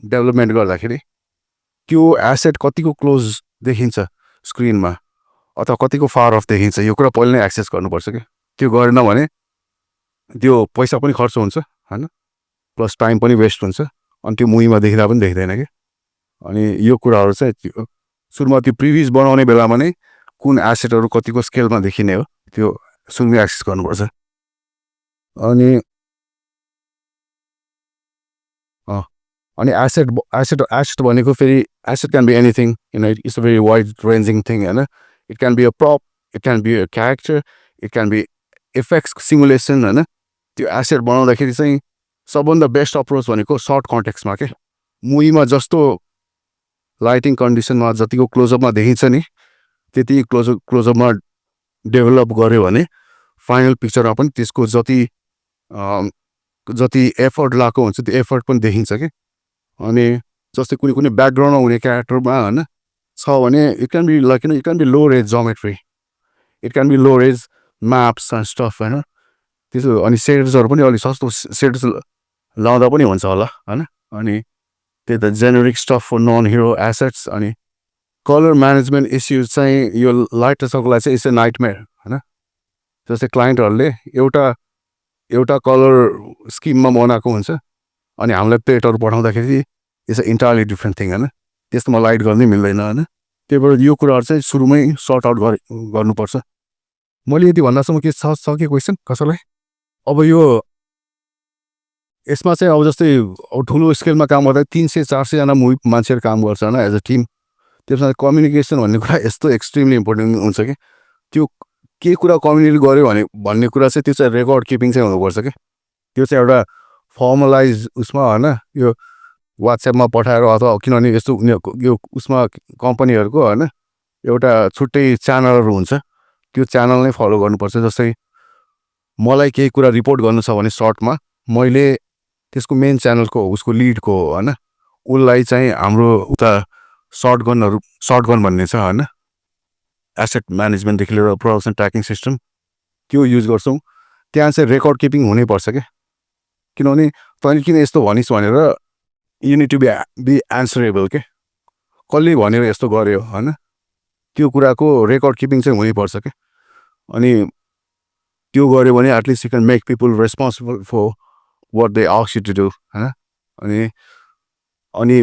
S2: डेभलपमेन्ट गर्दाखेरि त्यो एसेट कतिको क्लोज देखिन्छ स्क्रिनमा अथवा कतिको फार अफ देखिन्छ, यो कुरा पहिले नै एक्सेस गर्नुपर्छ कि, त्यो गरेन भने त्यो पैसा पनि खर्च हुन्छ होइन, प्लस टाइम पनि वेस्ट हुन्छ, अनि त्यो मुभीमा देखिँदा पनि देख्दैन कि। अनि यो कुराहरू चाहिँ सुरुमा त्यो प्रिभ्युज बनाउने बेलामा नै कुन एसेटहरू कतिको स्केलमा देखिने हो त्यो सुरुमै एक्सेस गर्नुपर्छ। अनि एसेट भनेको फेरि asset can be anything, it's a very wide ranging thing होइन, it can be a prop, it can be a character, it can be effects simulation होइन, त्यो एसेट बनाउँदाखेरि चाहिँ सबभन्दा बेस्ट अप्रोच भनेको सर्ट कन्टेक्स्टमा के मुभीमा जस्तो लाइटिङ कन्डिसनमा जतिको क्लोजअपमा देखिन्छ नि त्यति क्लोजअपमा डेभलप गर्यो भने फाइनल पिक्चरमा पनि त्यसको जति एफर्ट लगाएको हुन्छ त्यो एफर्ट पनि देखिन्छ कि अनि जस्तै कुनै कुनै ब्याकग्राउन्डमा हुने क्यारेक्टरमा होइन छ भने it can be low res geometry it can be low res maps and stuff होइन त्यसो अनि सेड्सहरू पनि अलिक सस्तो सेड्स लाउँदा पनि हुन्छ होला होइन अनि त्यही त generic stuff for non hero assets अनि कलर म्यानेजमेन्ट इस्युज चाहिँ यो लाइटर्सहरूको लागि चाहिँ इट्स ए नाइटमेयर होइन जस्तै क्लाइन्टहरूले एउटा कलर स्किममा बनाएको हुन्छ अनि हामीलाई प्लेटहरू पठाउँदाखेरि it's a entirely different thing होइन त्यस्तोमा लाइट गर्नै मिल्दैन होइन त्यही भएर यो कुराहरू चाहिँ सुरुमै सर्ट आउट गर्नुपर्छ मैले यति भन्दासम्म के छ कि क्वेसन कसैलाई अब यो यसमा चाहिँ अब जस्तै अब ठुलो स्केलमा काम गर्दा 300-400जना मुभी मान्छेहरू काम गर्छ होइन एज अ टिम त्यसमा कम्युनिकेसन भन्ने कुरा यस्तो एक्सट्रिमली इम्पोर्टेन्ट हुन्छ कि त्यो के कुरा कम्युनिकेट गर्यो भन्ने कुरा चाहिँ त्यो चाहिँ रेकर्ड किपिङ चाहिँ हुनुपर्छ कि त्यो चाहिँ एउटा फर्मलाइज उसमा होइन यो वाट्सएपमा पठाएर अथवा किनभने यस्तो उनीहरूको यो उसमा कम्पनीहरूको होइन एउटा छुट्टै च्यानलहरू हुन्छ त्यो च्यानल नै फलो गर्नुपर्छ जस्तै मलाई केही कुरा रिपोर्ट गर्नु छ भने सर्टमा मैले त्यसको मेन च्यानलको उसको लिडको होइन उसलाई चाहिँ हाम्रो उता सर्ट गन भन्ने छ होइन एसेट म्यानेजमेन्टदेखि लिएर प्रोडक्सन ट्र्याकिङ सिस्टम त्यो युज गर्छौँ त्यहाँ चाहिँ रेकर्ड किपिङ हुनैपर्छ क्या किनभने तैँले किन यस्तो भनिस् भनेर यु निड टु बी एन्सरेबल के कसले भनेर यस्तो गर्यो होइन त्यो कुराको रेकर्ड किपिङ चाहिँ हुनैपर्छ क्या अनि त्यो गऱ्यो भने at least you can make people responsible for what they ask you to do होइन अनि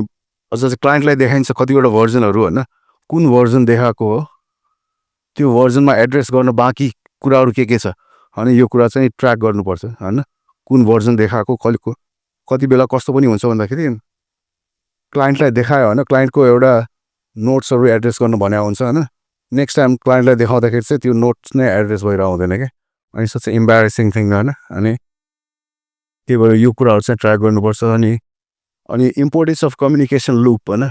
S2: अझ चाहिँ क्लाइन्टलाई देखाइन्छ कतिवटा भर्जनहरू होइन कुन भर्जन देखाएको हो त्यो भर्जनमा एड्रेस गर्न बाँकी कुराहरू के छ अनि यो कुरा चाहिँ ट्र्याक गर्नुपर्छ होइन कुन भर्जन देखाएको कति बेला कस्तो पनि हुन्छ भन्दाखेरि क्लाइन्टलाई देखायो होइन क्लाइन्टको एउटा नोट्सहरू एड्रेस गर्नु भनेको हुन्छ होइन नेक्स्ट टाइम क्लाइन्टलाई देखाउँदाखेरि चाहिँ त्यो नोट्स नै एड्रेस भएर आउँदैन क्या अनि सच इम्बारेसिङ थिङ होइन अनि त्यही भएर यो कुराहरू चाहिँ ट्र्याक गर्नुपर्छ अनि इम्पोर्टेन्स अफ कम्युनिकेसन लुप होइन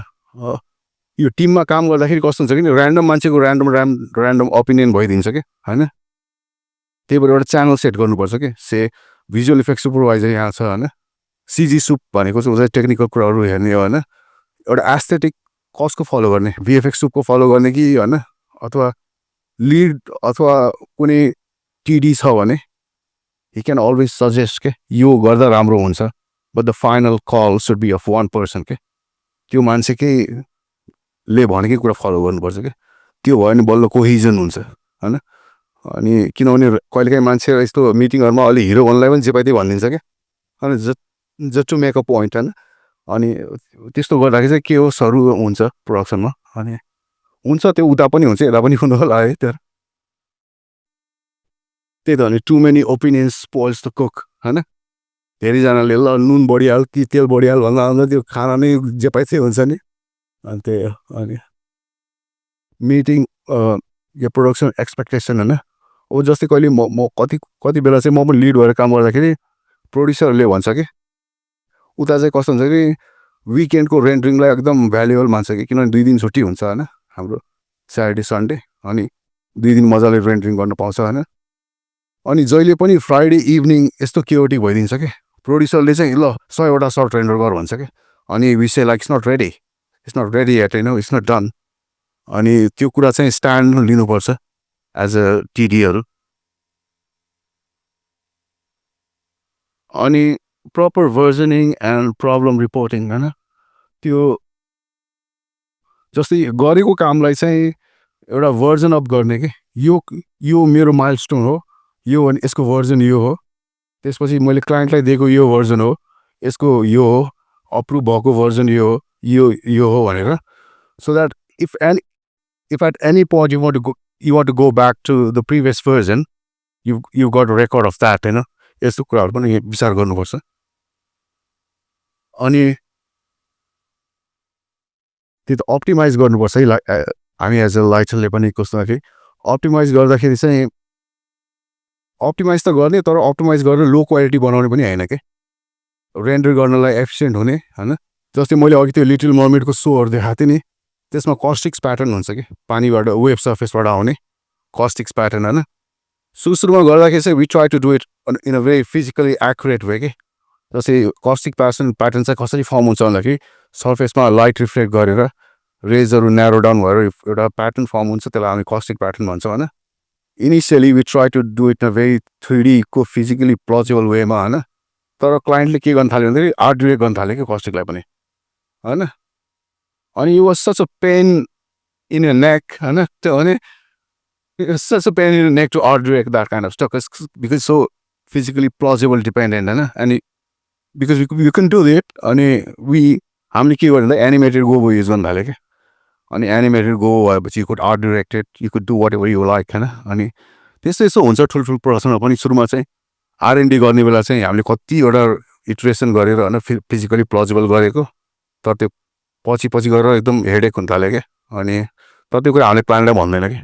S2: यो टिममा काम गर्दाखेरि कस्तो हुन्छ कि ऱ्यान्डम मान्छेको ऱ्यान्डम ओपिनियन भइदिन्छ कि होइन त्यही भएर एउटा च्यानल सेट गर्नुपर्छ कि भिजुअल इफेक्ट सुपरभाइजर यहाँ छ होइन सिजी सुप भनेको चाहिँ टेक्निकल कुराहरू हेर्ने हो होइन एउटा एस्थेटिक कसको फलो गर्ने भिएफएक्स सुपको फलो गर्ने कि होइन अथवा लिड अथवा कुनै टिडी छ भने he can always suggest के यो गर्दा राम्रो हुन्छ but the final call should be of one person के त्यो मान्छेकै ले भनेकै कुरा फलो गर्नुपर्छ के त्यो भयो भने बल्ल कोहिजन हुन्छ होइन अनि किनभने कहिलेकाहीँ मान्छे यस्तो मिटिङहरूमा अलि हिरो भन्नलाई पनि जे पाइ त्यही भनिदिन्छ क्या अनि just to make a point होइन अनि त्यस्तो गर्दाखेरि चाहिँ के होसहरू हुन्छ प्रोडक्सनमा अनि हुन्छ त्यो उता पनि हुन्छ यता पनि हुनु होला है त्यो त्यही त भने too many opinions spoils the cook होइन धेरैजनाले ल नुन बढिहाल कि तेल बढिहाल भन्दा आउँदा त्यो खाना नै जे पाइ चाहिँ हुन्छ नि अनि त्यही हो अनि मिटिङ यो प्रोडक्सन एक्सपेक्टेसन होइन ओ जस्तै कहिले म कति बेला चाहिँ म पनि लिड भएर काम गर्दाखेरि प्रोड्युसरले भन्छ कि उता चाहिँ कस्तो हुन्छ कि विकेन्डको रेन्डरिङलाई एकदम भ्यालुएबल मान्छ कि किनभने 2 दिन छुट्टी हुन्छ होइन हाम्रो स्याटरडे सन्डे अनि 2 दिन मजाले रेन्डरिङ गर्न पाउँछ होइन अनि जहिले पनि फ्राइडे इभिनिङ यस्तो क्योटिक भइदिन्छ कि प्रोड्युसरले चाहिँ ल 100वटा सर्ट रेन्डर गर भन्छ कि अनि विषय like it's not ready at होइन इट्स नट डन अनि त्यो कुरा चाहिँ स्ट्यान्ड लिनुपर्छ एज अ टिडीहरू अनि प्रपर भर्जनिङ एन्ड प्रब्लम रिपोर्टिङ होइन त्यो जस्तै गरेको कामलाई चाहिँ एउटा भर्जन अप गर्ने कि यो मेरो माइलस्टोन हो यो भने यसको भर्जन यो हो त्यसपछि मैले क्लाइन्टलाई दिएको यो भर्जन हो यसको यो हो अप्रुभ भएको भर्जन यो हो भनेर so that if at any point you want to go back to the previous version you've got a record of that होइन यस्तो कुराहरू पनि विचार गर्नुपर्छ अनि त्यो त अप्टिमाइज गर्नुपर्छ है हामी एज अ लाइटरले पनि कस्तो कि अप्टिमाइज गर्दाखेरि चाहिँ अप्टिमाइज त गर्ने तर अप्टिमाइज गरेर लो क्वालिटी बनाउने पनि हैन के रेन्डर गर्नलाई एफिसिएन्ट हुने हैन जस्तै मैले अघि त्यो लिटिल मर्मेडको सोहरू देखाएको थिएँ नि त्यसमा कस्टिक्स प्याटर्न हुन्छ कि पानीबाट वेब सर्फेसबाट आउने कस्टिक्स प्याटर्न हैन सुरुमा गर्दाखेरि चाहिँ we try to do it in a very physically accurate way के जस्तै कस्टिक प्याटर्न चाहिँ कसरी फर्म हुन्छ भन्दाखेरि सर्फेसमा लाइट रिफ्लेक्ट गरेर रेजहरू न्यारो डाउन भएर एउटा प्याटर्न फर्म हुन्छ त्यसलाई हामी कस्टिक प्याटर्न भन्छौँ होइन initially we try to do it in a very 3D को फिजिकली प्लजेबल वेमा होइन तर क्लाइन्टले के गर्न थाल्यो भन्दाखेरि आर्ट डिरेक्ट गर्न थाल्यो कि कस्टिकलाई पनि होइन अनि यो was such a pain in a neck होइन त्यो भने such a pain in the neck to art direct that kind of stuff because it's so physically plausible dependent होइन and because we can do it अनि हामीले के गर्यो भन्दा एनिमेटेड गो युज गर्न थाल्यो क्या अनि एनिमेटेड गो भएपछि you could art directed you could do whatever you like होइन अनि त्यस्तो यस्तो हुन्छ ठुल्ठुलो प्रोडक्सनमा पनि सुरुमा चाहिँ आरएनडी गर्ने बेला चाहिँ हामीले कतिवटा इटरेसन गरेर होइन फिजिकली प्लजेबल गरेको तर त्यो पछि गएर एकदम हेडेक हुन थाल्यो क्या अनि तर त्यो कुरा हामीले क्लाइन्टलाई भन्दैन कि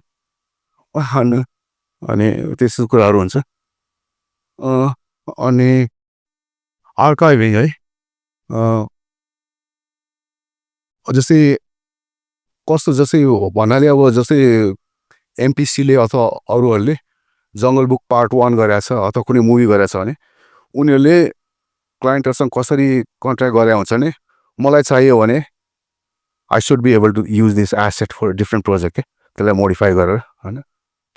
S2: अनि त्यस्तो कुराहरू हुन्छ अनि आर्काइभिङ है जस्तै कस्तो जस्तै भन्नाले अब जस्तै एमपिसीले अथवा अरूहरूले जङ्गल बुक पार्ट 1 गरेको छ अथवा कुनै मुभी गरेको छ भने उनीहरूले क्लाइन्टहरूसँग कसरी कन्ट्याक्ट गरे हुन्छ भने मलाई चाहियो भने I should be able to use this asset for different project के त्यसलाई मोडिफाई गरेर होइन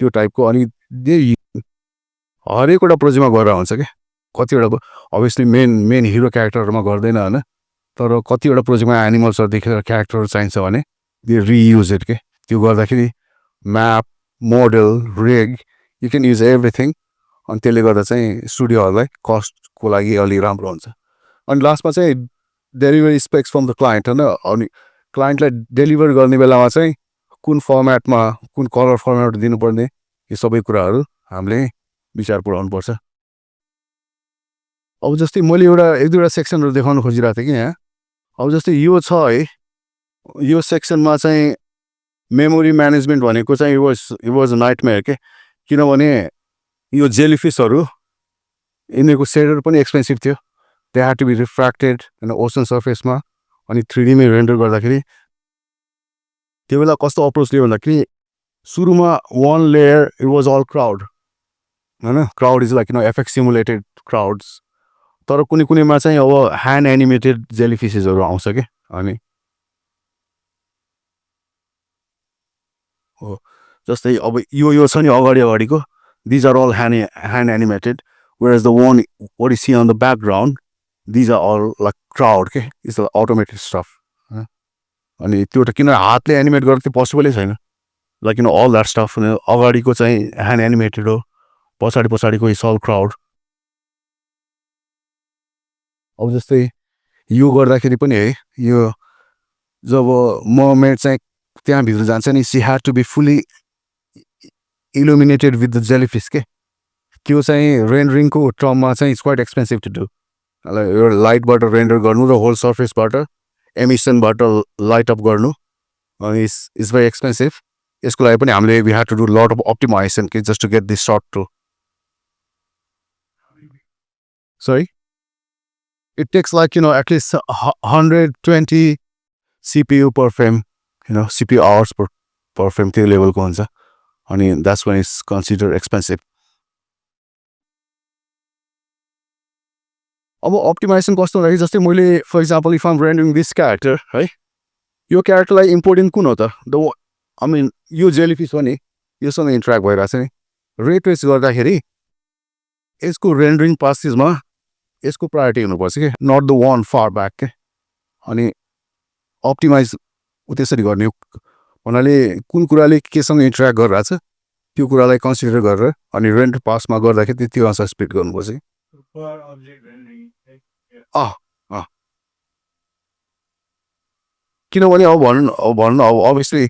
S2: त्यो टाइपको अनि हरेकवटा प्रोजेक्टमा गरेर हुन्छ क्या कतिवटा अभियसली मेन हिरो क्यारेक्टरहरूमा गर्दैन होइन तर कतिवटा प्रोजेक्टमा एनिमल्सहरू देखेर क्यारेक्टरहरू चाहिन्छ भने त्यो रियुज इट के त्यो गर्दाखेरि म्याप मोडल रेग यु क्यान युज एभ्रिथिङ अनि त्यसले गर्दा चाहिँ स्टुडियोहरूलाई कस्टको लागि अलि राम्रो हुन्छ अनि लास्टमा चाहिँ delivery specs from the client होइन अनि क्लाइन्टलाई डेलिभर गर्ने बेलामा चाहिँ कुन फर्मेटमा कुन कलर फर्मेट दिनुपर्ने यो सबै कुराहरू हामीले विचार पुऱ्याउनुपर्छ अब जस्तै मैले एक दुईवटा सेक्सनहरू देखाउन खोजिरहेको थिएँ कि यहाँ अब जस्तै यो छ है यो सेक्सनमा चाहिँ मेमोरी म्यानेजमेन्ट भनेको चाहिँ इट वाज अ नाइटमेयर के किनभने यो जेलीफिसहरू यिनीहरूको सेडर पनि एक्सपेन्सिभ थियो दे ह्याड टु बी रिफ्र्याक्टेड होइन ओसन सर्फेसमा अनि 3Dमै रेन्डर गर्दाखेरि त्यो बेला कस्तो अप्रोच लियो भन्दाखेरि सुरुमा 1 layer it was all crowd होइन crowd is like effect simulated crowds तर कुनैमा चाहिँ अब ह्यान्ड एनिमेटेड जेलीफिसेसहरू आउँछ कि अनि हो जस्तै अब यो छ नि अगाडिको these are all hand animated whereas the one what is see on the background these are all like crowd के इट्स अटोमेटेड स्टफ अनि त्यो त किन हातले एनिमेट गरेर त्यो पोसिबलै छैन लाइक अल द्याट स्टफ अगाडिको चाहिँ ह्यान्ड एनिमेटेड हो पछाडिको इज अल क्राउड अब जस्तै यो गर्दाखेरि पनि है यो जब मर्मेड चाहिँ त्यहाँभित्र जान्छ नि sea had to be fully illuminated with the jellyfish के त्यो चाहिँ रेन्डरिङको टर्ममा चाहिँ it's quite expensive to do यो लाइटबाट रेन्डर गर्नु र होल सर्फेसबाट एमिसनबाट लाइट अप गर्नु इट्स भेरी एक्सपेन्सिभ यसको लागि पनि हामीले we had to do lot of optimisation के just to get this shot to sorry it takes like at least 120 CPU per frame CPU hours per frame त्यो लेभलको हुन्छ अनि that's when it's considered expensive अब अप्टिमाइजेसन कस्तो हुन्छ जस्तै मैले for example if um rendering this character है यो क्यारेक्टरलाई इम्पोर्टेन्ट कुन हो त आई मिन यो जेलीफिस हो नि योसँग इन्ट्र्याक्ट भइरहेको छ नि रे ट्रेस गर्दाखेरि यसको रेन्डरिङ प्रोसेसमा यसको प्रायोरिटी हुनुपर्छ कि not the one far back के अनि अप्टिमाइज त्यसरी गर्ने भन्नाले कुन कुराले केसँग इन्ट्र्याक्ट गरिरहेछ त्यो कुरालाई कन्सिडर गरेर अनि रेन्डर पासमा गर्दाखेरि त्यो अनुसार स्प्लिट गर्नुपर्छ किनभने अब भन्नु अब अभियसली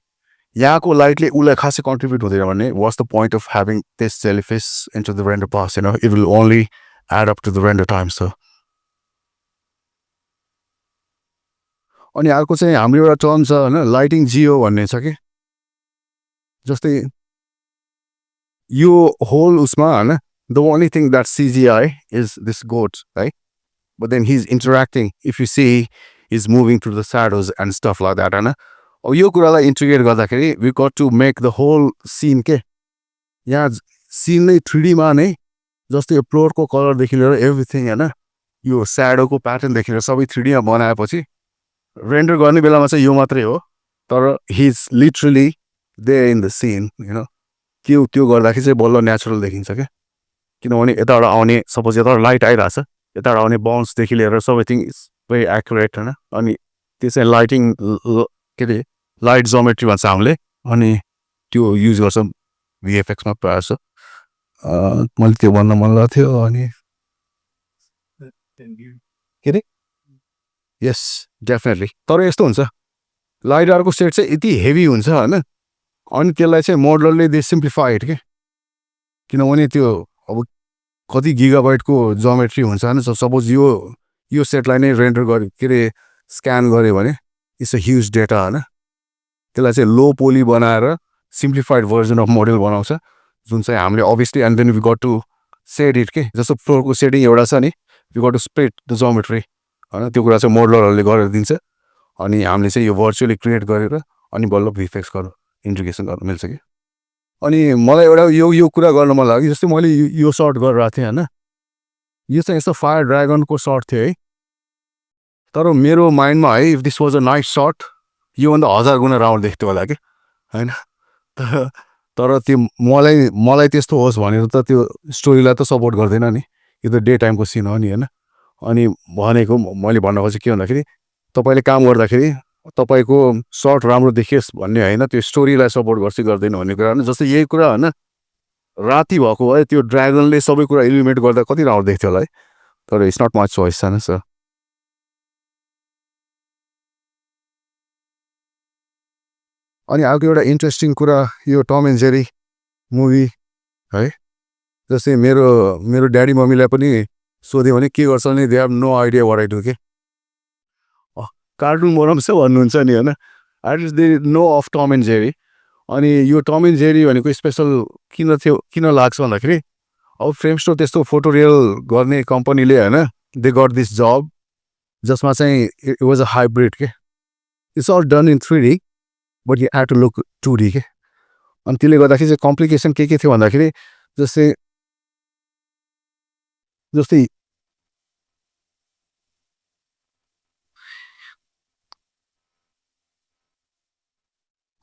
S2: यहाँको लाइटले उसलाई खासै कन्ट्रिब्युट हुँदैन भने what's the point of having this jellyfish into the render pass it will only add up to the render times छ अनि अर्को चाहिँ हाम्रो एउटा टर्म छ होइन लाइटिङ जियो भन्ने छ कि जस्तै यो होल उसमा होइन the only thing that CGI is this goat, right? But then he's interacting. If you see, he's moving through the shadows and stuff like that. And यो कुरालाई इन्टिग्रेट गर्दाखेरि we got to make the whole scene के यहाँ scene नै 3D मा नै जस्तै यो फ्लोरको कलरदेखि लिएर एभ्रिथिङ होइन यो स्याडोको प्याटर्नदेखि लिएर सबै 3D मा बनाएपछि रेन्डर गर्ने बेलामा चाहिँ यो मात्रै हो तर he is literally there in the scene होइन त्यो गर्दाखेरि चाहिँ बल्ल नेचुरल देखिन्छ क्या किनभने यताबाट आउने सपोज यताबाट लाइट आइरहेछ यताबाट आउने बाउन्सदेखि लिएर सबैथिङ इज भेरी एक्युरेट होइन अनि त्यो चाहिँ लाइटिङ के अरे लाइट जोमेट्री भन्छ हामीले अनि त्यो युज गर्छौँ भिएफएक्समा प्रायः जस्तो मैले त्यो भन्न मन लागेको थियो अनि के अरे यस डेफिनेटली तर यस्तो हुन्छ लाइडारको सेट चाहिँ यति हेभी हुन्छ होइन अनि त्यसलाई चाहिँ मोडलरले दे सिम्प्लिफाइड के किनभने त्यो अब कति गिगाबाइटको जोमेट्री हुन्छ होइन सपोज यो सेटलाई नै रेन्डर गऱ्यो के अरे स्क्यान गऱ्यो भने इट्स अ ह्युज डेटा होइन त्यसलाई चाहिँ लो पोली बनाएर सिम्प्लिफाइड भर्जन अफ मोडल बनाउँछ जुन चाहिँ हामीले obviously and then we got to shade it के जस्तो फ्लोरको सेडिङ एउटा छ नि we got to spread the geometry होइन त्यो कुरा चाहिँ मोडलरहरूले गरेर दिन्छ अनि हामीले चाहिँ यो भर्चुअली क्रिएट गरेर अनि बल्ल भिफेक्स गर्नु इन्टिग्रेसन गर्नु मिल्छ कि अनि मलाई एउटा यो कुरा गर्न मन लाग्यो जस्तै मैले यो सर्ट गरिरहेको थिएँ होइन यो चाहिँ यस्तो फायर ड्रागनको सर्ट थियो है तर मेरो माइन्डमा है if this was a night shot योभन्दा 1000 गुणा राउन्ड देख्थ्यो होला कि होइन तर त्यो मलाई त्यस्तो होस् भनेर त त्यो स्टोरीलाई त सपोर्ट गर्दैन नि यो त डे टाइमको सिन हो नि होइन अनि भनेको मैले भन्न खोजेँ के भन्दाखेरि तपाईँले काम गर्दाखेरि तपाईँको सर्ट राम्रो देखियोस् भन्ने होइन त्यो स्टोरीलाई सपोर्ट गर्छ गर्दैन भन्ने कुरा होइन जस्तै यही कुरा होइन राति भएको है त्यो ड्रागनले सबै कुरा इलिमिनेट गर्दा कति राम्रो देख्थ्यो होला है तर इट्स नट मच चोइस छैन सर अनि अर्को एउटा इन्ट्रेस्टिङ कुरा यो टम एन्ड जेरी मुभी है जस्तै मेरो ड्याडी मम्मीलाई पनि सोध्यो भने के गर्छ भने they have no idea what I do के कार्टुन बनाउँछ भन्नुहुन्छ नि होइन at least they know of Tom and Jerry अनि यो टम एन्ड जेरी भनेको स्पेसल किन लाग्छ भन्दाखेरि अब फ्रेम स्टोर त्यस्तो फोटो रियल गर्ने कम्पनीले होइन दे गट दिस जब जसमा चाहिँ इट वाज अ हाइब्रिड के it's all done in 3D but you have to look 2D के अनि त्यसले गर्दाखेरि चाहिँ कम्प्लिकेसन के थियो भन्दाखेरि जस्तै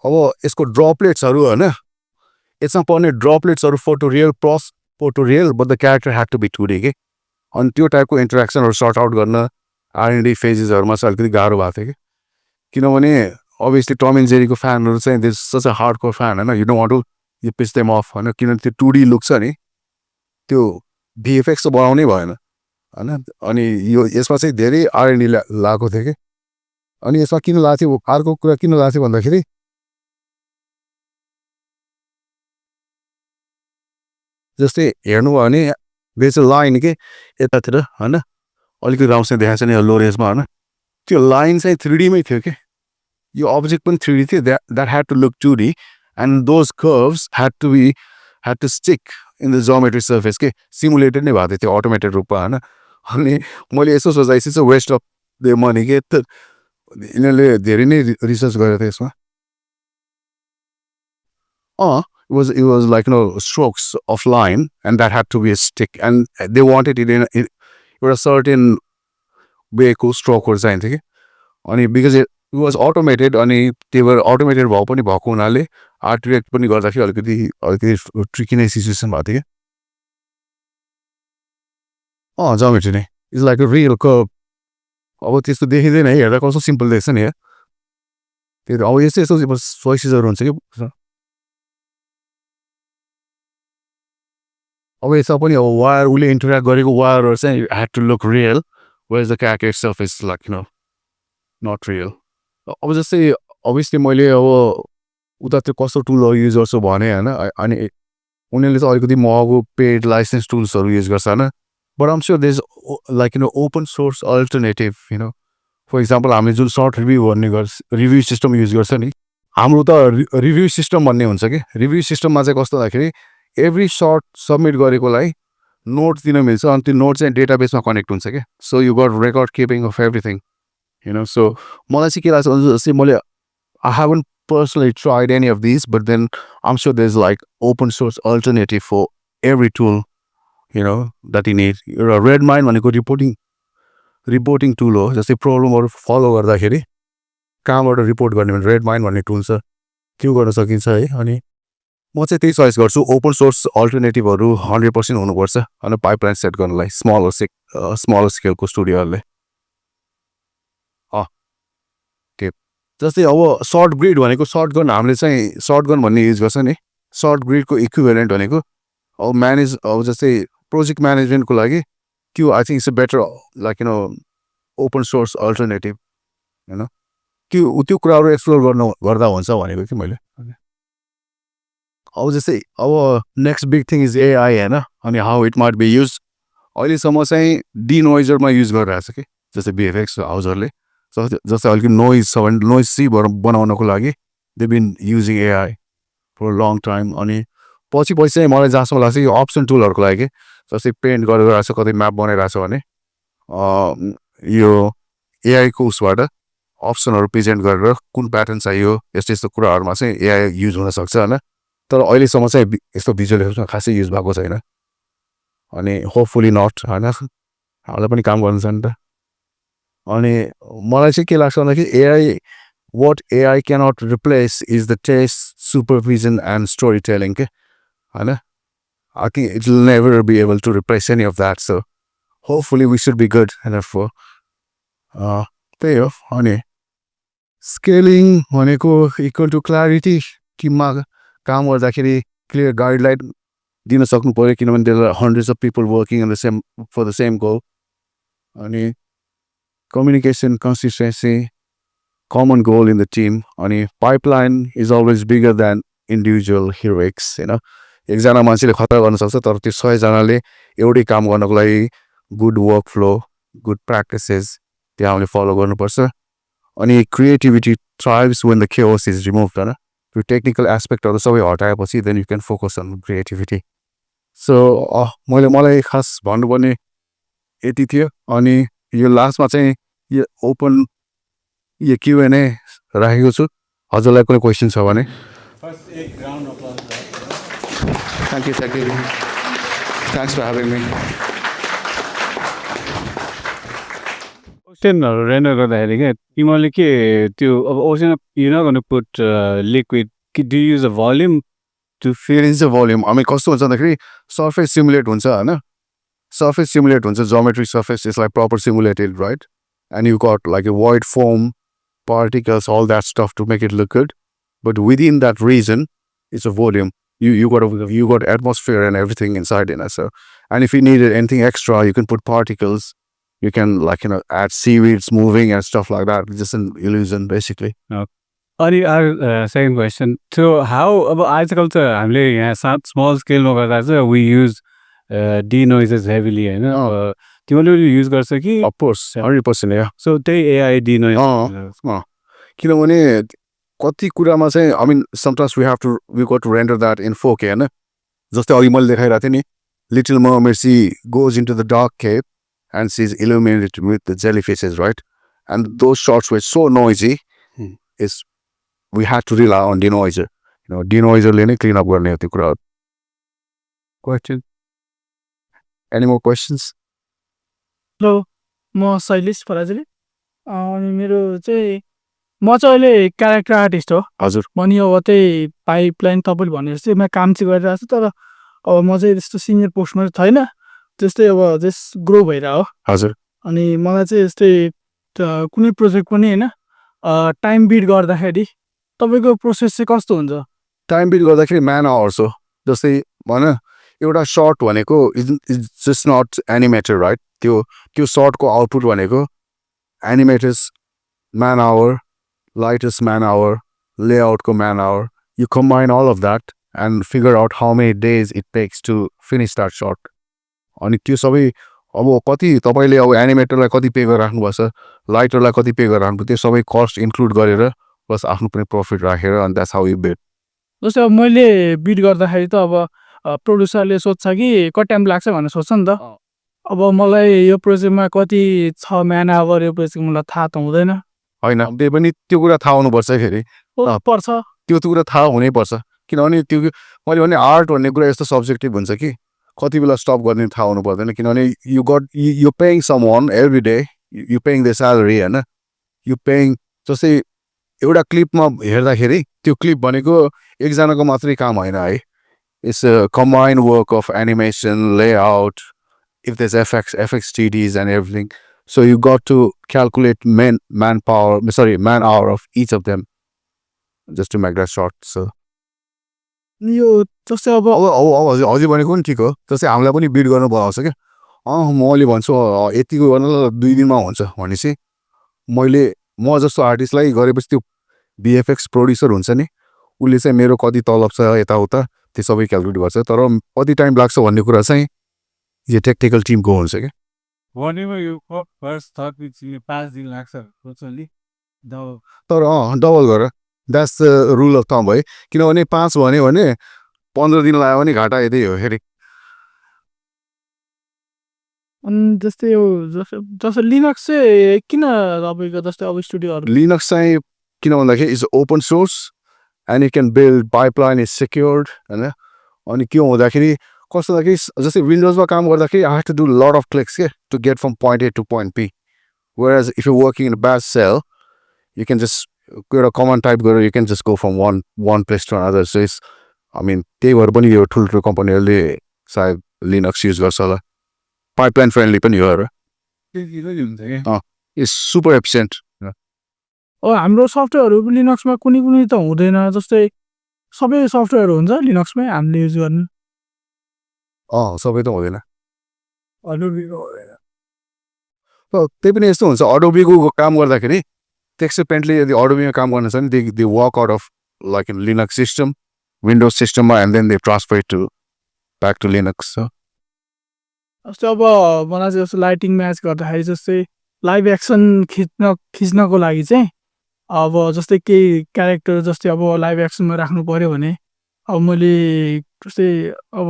S2: अब यसको ड्रपलेट्सहरू होइन यसमा पर्ने ड्रपलेट्सहरू photo real but the character had to be 2D के अनि त्यो टाइपको इन्टरेक्सनहरू सर्ट आउट गर्न R&D फेजेसहरूमा चाहिँ अलिकति गाह्रो भएको थियो कि किनभने अभियसली टम एन्ड जेरीको फ्यानहरू चाहिँ this such a hard core fan होइन you don't want to you pitch them of होइन किनभने त्यो 2D लुक छ नि त्यो भिएफएक्स त बनाउनै भएन होइन अनि यो यसमा चाहिँ धेरै R&D लगाएको थियो कि अनि यसमा किन लगाएको थियो अर्को कुरा किन लगाएको थियो भन्दाखेरि जस्तै हेर्नुभयो भने बेच लाइन के यतातिर होइन अलिकति राम्रोसँग देखाएको छ नि लो रेन्जमा होइन त्यो लाइन चाहिँ 3D मै थियो कि यो अब्जेक्ट पनि 3D थियो that had to look 2D and those curves had to stick in the geometry surface के सिमुलेटेड नै भएको थियो त्यो अटोमेटेड रूपमा होइन अनि मैले यसो सोचाइसी चाहिँ वेस्ट अफ द मनी के त यिनीहरूले धेरै नै रिसर्च गरेको थियो यसमा it was like strokes of line and that had to be a stick and they wanted it in a certain way को स्ट्रोकहरु चाहिन्थ्यो कि अनि बिकज इट वाज अटोमेटेड अनि they were automated भएको हुनाले आर्ट डिरेक्ट पनि गर्दाखेरि अलिकति ट्रिकी नै सिचुएसन भएको थियो कि जोमेट्री नै it's like a real curve अब त्यस्तो देखिँदैन है हेर्दा कस्तो सिम्पल देख्छ नि त्यो अब यस्तो चोइसेसहरू हुन्छ कि अब यसमा पनि अब वायर उसले इन्टरेक्ट गरेको वायरहरू चाहिँ had to look real where the character itself is like not real अब जस्तै अभियसली मैले अब उता त्यो कस्तो टुलहरू युज गर्छु भने होइन अनि उनीहरूले चाहिँ अलिकति महँगो पेड लाइसेन्स टुल्सहरू युज गर्छ होइन but um sure there is like open source alternative for example हामीले जुन सर्ट रिभ्यू गर्ने रिभ्यू सिस्टम युज गर्छ नि हाम्रो त रिभ्यू सिस्टम भन्ने हुन्छ कि रिभ्यू सिस्टममा चाहिँ कस्तो भन्दाखेरि एभ्री सर्ट सबमिट गरेकोलाई नोट्स दिन मिल्छ अनि त्यो नोट चाहिँ डेटाबेसमा कनेक्ट हुन्छ क्या so you got record keeping of everything so मलाई चाहिँ के लाग्छ भने जस्तै मैले I haven't personally tried any of these, but then I'm sure there's like open source alternative for every tool, that you need. You're a Redmine भनेको रिपोर्टिङ टुल हो जस्तै प्रब्लमहरू फलो गर्दाखेरि कहाँबाट रिपोर्ट गर्ने भने Redmine भन्ने टुल छ त्यो गर्न सकिन्छ है अनि म चाहिँ त्यही चोइस गर्छु ओपन सोर्स अल्टरनेटिभहरू 100% हुनुपर्छ अनि पाइपलाइन सेट गर्नलाई स्मलर स्केलको स्टुडियोहरूले जस्तै अब सर्ट ग्रिड भनेको सर्टगन हामीले चाहिँ सर्टगन भन्ने युज गर्छ नि सर्ट ग्रिडको इक्विभेलेन्ट भनेको अब जस्तै प्रोजेक्ट म्यानेजमेन्टको लागि त्यो I think it's a better like open source alternative त्यो कुराहरू एक्सप्लोर गर्दा हुन्छ भनेको कि मैले अब जस्तै अब next big thing is AI होइन अनि how it might be use अहिलेसम्म चाहिँ डिनोइजरमा युज गरिरहेको छ कि जस्तै बिएफएक्स हाउजहरूले जस्तै अलिकति नोइज छ भने नोइज सी बनाउनको लागि they been using AI for long time अनि पछि चाहिँ मलाई जहाँसम्म लाग्छ यो अप्सन टुलहरूको लागि जस्तै पेन्ट गरिरहेको छ कतै म्याप बनाइरहेको छ भने यो एआईको उसबाट अप्सनहरू प्रेजेन्ट गरेर कुन प्याटर्न चाहियो यस्तो यस्तो कुराहरूमा चाहिँ एआई युज हुनसक्छ होइन तर अहिलेसम्म चाहिँ यस्तो भिजुअल इफेक्ट्समा खासै युज भएको छैन अनि होपफुली नट होइन हामीलाई पनि काम गर्नु छ नि त अनि मलाई चाहिँ के लाग्छ भन्दाखेरि AI what AI cannot replace is the taste, supervision, and storytelling. I think it will never be able to replace any of that. So hopefully we should be good enough for payoff. Scaling equal to clarity. टिममा काम गर्दाखेरि clear guideline दिन सक्नु पर्यो किनभने there are hundreds of people working on for the same goal. अनि communication, consistency, common goal in the team. अनि pipeline is always bigger than individual heroics. एकजना मान्छेले खतरा गर्न सक्छ तर त्यो 100 जनाले एउटै काम गर्नको लागि good work flow good practices त्यो हामीले फलो गर्नुपर्छ अनि creativity thrives when the chaos is removed हैन त्यो टेक्निकल एस्पेक्टहरु सबै हटाएपछि then you can focus on creativity so मलाई खास भन्नुपर्ने यति थियो अनि यो लास्टमा चाहिँ यो ओपन यो Q&A राखेको छु हजुरलाई कुनै क्वेशन छ भने
S1: फर्स्ट एक round of applause
S2: Thank you. Thanks for having me.
S1: ओसनहरु रेन्डर गर्दाखेरि के तिमीले के त्यो अब ocean you not gonna put liquid do use a volume
S2: To fill in the volume, I mean, कस्तो हुन्छ भन्दाखेरि surface simulate हुन्छ हैन surface simulate हुन्छ geometric surface is like proper simulated, right? And you got like a void form, particles, all that stuff to make it look good. But within that region, it's a volume. You got atmosphere and everything inside in it. So, and if you needed anything extra, you can put particles. You can add seaweeds moving and stuff like that. It's just an illusion basically.
S1: अनि सेकेन्ड क्वेसन त्यो हाउ अब आजकल त हामीले यहाँ स्मल स्केलमा गर्दा चाहिँ वी युज डी नोइजेस हेभिली होइन तिमीले युज गर्छ कि
S2: Of course, 100%. Yeah.
S1: सो त्यही एआई डी नोइज
S2: किनभने कति कुरामा चाहिँ I mean sometimes we got to render that in 4K हैन जस्तै अघि मैले देखाइरहेको थिएँ नि Little Mermaid she goes into the dark cave and she's illuminated with the jellyfishes, right? And those shots were so noisy is we had to rely on denoiser. Denoiserले नै clean up गर्ने हो त्यो कुरा. Question? Any more questions?
S4: Hello म शैलेश पराजुली अनि मेरो चाहिँ म चाहिँ अहिले क्यारेक्टर आर्टिस्ट हो
S2: हजुर
S4: म नि अब त्यही पाइपलाइन तपाईँले भने जस्तै म काम चाहिँ गरिरहेको छु तर अब म चाहिँ त्यस्तो सिनियर पोस्टमा छैन जस्तै अब जस्ट ग्रो भइरहेको हो
S2: हजुर
S4: अनि मलाई चाहिँ यस्तै कुनै प्रोजेक्ट पनि होइन टाइम बिट गर्दाखेरि तपाईँको प्रोसेस चाहिँ कस्तो हुन्छ
S2: टाइम बिट गर्दाखेरि म्यान आवर्स हो जस्तै भन एउटा सर्ट भनेको is just not animated right त्यो सर्टको आउटपुट भनेको animators man hour lighters man hour लेआउटको man hour you combine all of that and figure out how many days it takes to finish that shot अनि त्यो सबै अब कति तपाईँले अब एनिमेटरलाई कति पे गरेर राख्नुपर्छ लाइटरलाई कति पे गरेर राख्नु त्यो सबै कस्ट इन्क्लुड गरेर प्लस आफ्नो पनि प्रफिट राखेर अनि द्याट्स हाउ यु बिट
S4: जस्तै अब मैले बिट गर्दाखेरि त अब प्रोड्युसरले सोध्छ कि कति टाइम लाग्छ भनेर सोध्छ नि त अब मलाई यो प्रोजेक्टमा कति छ म्यान आवर यो प्रोजेक्ट मलाई थाहा त हुँदैन
S2: होइन त्यही पनि त्यो कुरा थाहा हुनुपर्छ फेरि
S4: पर्छ
S2: त्यो कुरा थाहा हुनैपर्छ किनभने त्यो मैले भने आर्ट भन्ने कुरा यस्तो सब्जेक्टिभ हुन्छ कि कति बेला स्टप गर्ने थाहा हुनु पर्दैन किनभने you paying someone every day you paying the salary होइन यु पेइङ जस्तै एउटा क्लिपमा हेर्दाखेरि त्यो क्लिप भनेको एकजनाको मात्रै काम होइन है it's a combined work of animation layout if there's FXTDs and everything. So you got to calculate man hour of each of them just to make that short. So
S4: यो जस्तै अब
S2: हजुर भनेको पनि ठिक हो जस्तै हामीलाई पनि बिट गर्नु पर्छ क्या मैले भन्छु यतिको गर्न 2 दिनमा हुन्छ भनेपछि म जस्तो आर्टिस्टलाई गरेपछि त्यो VFX प्रोड्युसर हुन्छ नि उसले चाहिँ मेरो कति तलब छ यताउता त्यो सबै क्यालकुलेट गर्छ तर कति टाइम लाग्छ भन्ने कुरा चाहिँ यो टेक्निकल टिमको हुन्छ क्या
S1: भनेमा यो फर्स्ट थर्ड पिच 5 दिन लाग्छ टोटली
S2: तर डबल गर that's the rule of thumb है किनभने 5 भन्यो भने 15 दिन लाग्यो भने घाटा यतै हो फेरि
S4: अनि जस्तै यो जस्तो लिनक्स चाहिँ किन तपाईँको जस्तै अब स्टुडियोहरू
S2: लिनक्स चाहिँ किन भन्दाखेरि it's open source and it can build pipeline is secured होइन अनि के हुँदाखेरि कस्तो हुँदाखेरि जस्तै विन्डोजमा काम गर्दाखेरि I have to do lot of clicks के to get from point A to point B whereas if you working in bash shell you can just एउटा कमान्ड टाइप गरेर you can just go from one place to another so it's I mean त्यही भएर पनि यो ठुल्ठुलो कम्पनीहरूले सायद लिनक्स युज गर्छ होला पाइपलाइन फ्रेन्डली पनि हो र इट्स सुपर एफिसियन्ट
S4: हाम्रो सफ्टवेयरहरू लिनक्समा कुनै कुनै त हुँदैन जस्तै सबै सफ्टवेयर हुन्छ लिनक्समै हामीले युज गर्ने
S2: सबै त हुँदैन
S4: अडोबीको हुँदैन
S2: त्यही पनि यस्तो हुन्छ अडोबीको काम गर्दाखेरि एक्सेप्टेन्टली यदि अडोबीमा काम गर्न छ नि they work out of like in Linux system Windows सिस्टममा and then they transfer to back to Linux
S4: जस्तै अब मलाई चाहिँ जस्तो लाइटिङ म्याच गर्दाखेरि जस्तै लाइभ एक्सन खिच्नको लागि चाहिँ अब जस्तै केही क्यारेक्टर जस्तै अब लाइभ एक्सनमा राख्नु पऱ्यो भने अब मैले जस्तै अब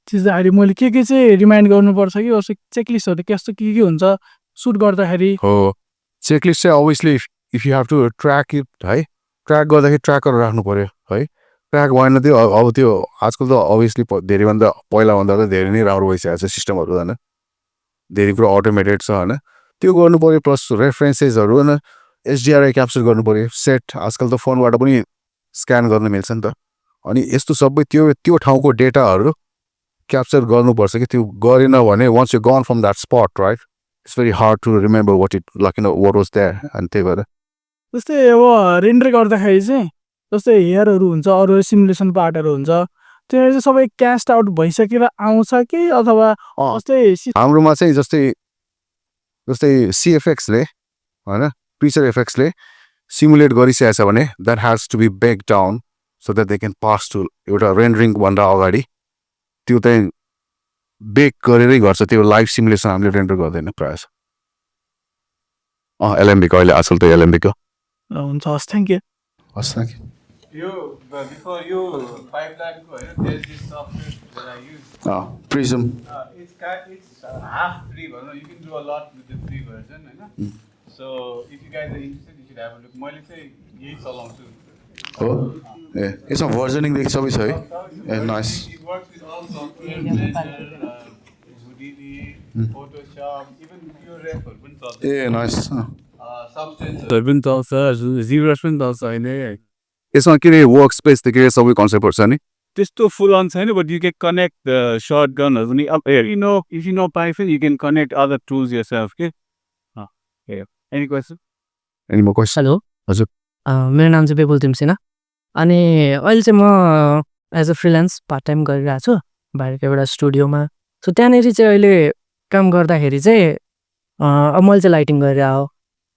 S4: खिच्दाखेरि मैले के चाहिँ रिमाइन्ड गर्नुपर्छ कि जस्तो चेकलिस्टहरू कस्तो के हुन्छ सुट गर्दाखेरि
S2: हो चेकलिस्ट चाहिँ obviously if you have to track it है ट्र्याक गर्दाखेरि ट्र्याकहरू राख्नु पऱ्यो है ट्र्याक भएन त्यो अब त्यो आजकल त अभियसली धेरैभन्दा पहिलाभन्दा त धेरै नै राम्रो भइसकेको छ सिस्टमहरू होइन धेरै कुरो अटोमेटेड छ होइन त्यो गर्नु पऱ्यो प्लस रेफरेन्सेसहरू होइन एचडिआरआई क्याप्चर गर्नु पऱ्यो सेट आजकल त फोनबाट पनि स्क्यान गर्न मिल्छ नि त अनि यस्तो सबै त्यो ठाउँको डेटाहरू क्याप्चर गर्नुपर्छ कि त्यो गरेन भने once you gone from that spot right it's very hard to remember what was there अनि त्यही भएर
S4: जस्तै अब रेन्डर गर्दाखेरि चाहिँ जस्तै हेयरहरू हुन्छ अरू सिमुलेसन पार्टहरू हुन्छ त्यो चाहिँ सबै क्यास्ट आउट भइसकेर आउँछ कि अथवा जस्तै
S2: हाम्रोमा चाहिँ जस्तै सिएफएक्सले होइन पिक्चर एफेक्ट्सले सिमुलेट गरिसकेको छ भने that has to be bake down so that they can pass to एउटा रेन्डरिङभन्दा अगाडि त्यो चाहिँ बेक गरेरै गर्छ त्यो लाइभ सिमुलेसन हामीले रेन्डर गर्दैन प्रायः एलएमबीको अहिले आजकल त एलएमबीको
S4: हुन्छ हस् थ्याङ्क यू
S2: हस् थ्याङ्क यू
S1: यो बिफोर यो पाइपलाइनको हैन there is this software that I use
S2: prism
S1: it's half free भनौँ you can do a lot with the free version हैन so if you guys are interested you should have a look मैले चाहिँ यही चलाउँछु
S2: हो ए यसमा भर्जनिङदेखि सबै छ है a nice
S1: it works with all software Blender Houdini Photoshop even Pure Ref पनि चल्छ
S2: ए नाइस
S1: Substance पनि चल्छ ZBrush पनि चल्छ अहिले
S2: यसमा के अरे वर्क स्पेसदेखि सबै कन्सेप्टहरू छ नि
S1: त्यस्तो फुल अन छैन but you can connect shot गनहरू पनि अब if you know Python you can connect other tools yourself के any question
S2: any more question
S5: hello
S2: हजुर
S5: मेरो नाम चाहिँ बेबुल तिमसेना अनि अहिले चाहिँ म as a freelance part time गरिरहेको छु बाहिरको एउटा स्टुडियोमा सो त्यहाँनिर चाहिँ अहिले काम गर्दाखेरि चाहिँ अब मैले चाहिँ लाइटिङ गरिरहेको हो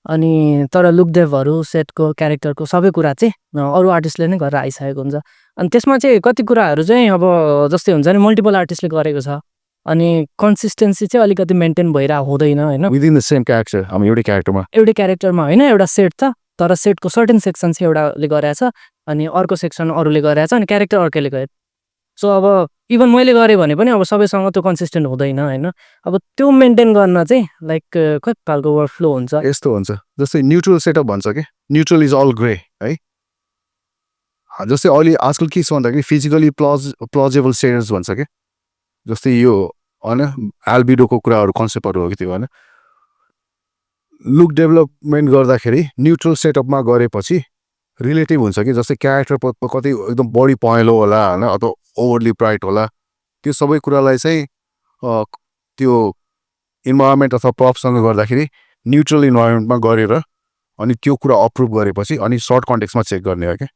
S5: अनि तर लुकडेभहरू सेटको क्यारेक्टरको सबै कुरा चाहिँ अरू आर्टिस्टले नै गरेर आइसकेको हुन्छ अनि त्यसमा चाहिँ कति कुराहरू चाहिँ अब जस्तै हुन्छ नि मल्टिपल आर्टिस्टले गरेको छ अनि कन्सिस्टेन्सी चाहिँ अलिकति मेन्टेन भइरहेको हुँदैन होइन
S2: विदिन द सेम क्यारेक्टर हामी एउटै क्यारेक्टरमा
S5: होइन एउटा सेट छ तर सेटको सर्टेन सेक्सन चाहिँ एउटाले गरेछ अनि अर्को सेक्सन अरूले गरेछ अनि क्यारेक्टर अर्कैले गरे सो अब इभन मैले गरेँ भने पनि अब सबैसँग त्यो कन्सिस्टेन्ट हुँदैन होइन अब त्यो मेन्टेन गर्न चाहिँ लाइक कति खालको वर्क फ्लो हुन्छ
S2: यस्तो हुन्छ जस्तै न्युट्रल सेटअप भन्छ कि न्युट्रल इज अल ग्रे है जस्तै अहिले आजकल के छ भन्दाखेरि फिजिकली प्लजेबल सेडर्स भन्छ कि जस्तै यो होइन एल्बिडोको कुराहरू कन्सेप्टहरू हो कि त्यो होइन लुक डेभलपमेन्ट गर्दाखेरि न्युट्रल सेटअपमा गरेपछि रिलेटिभ हुन्छ कि जस्तै क्यारेक्टर कतै एकदम बढी पहेँलो होला होइन अथवा ओभरली ब्राइट होला त्यो सबै कुरालाई चाहिँ त्यो इन्भाइरोमेन्ट अथवा प्रपसँग गर्दाखेरि न्युट्रल इन्भाइरोमेन्टमा गरेर अनि त्यो कुरा अप्रुभ गरेपछि अनि सर्ट कन्टेक्समा चेक गर्ने हो क्या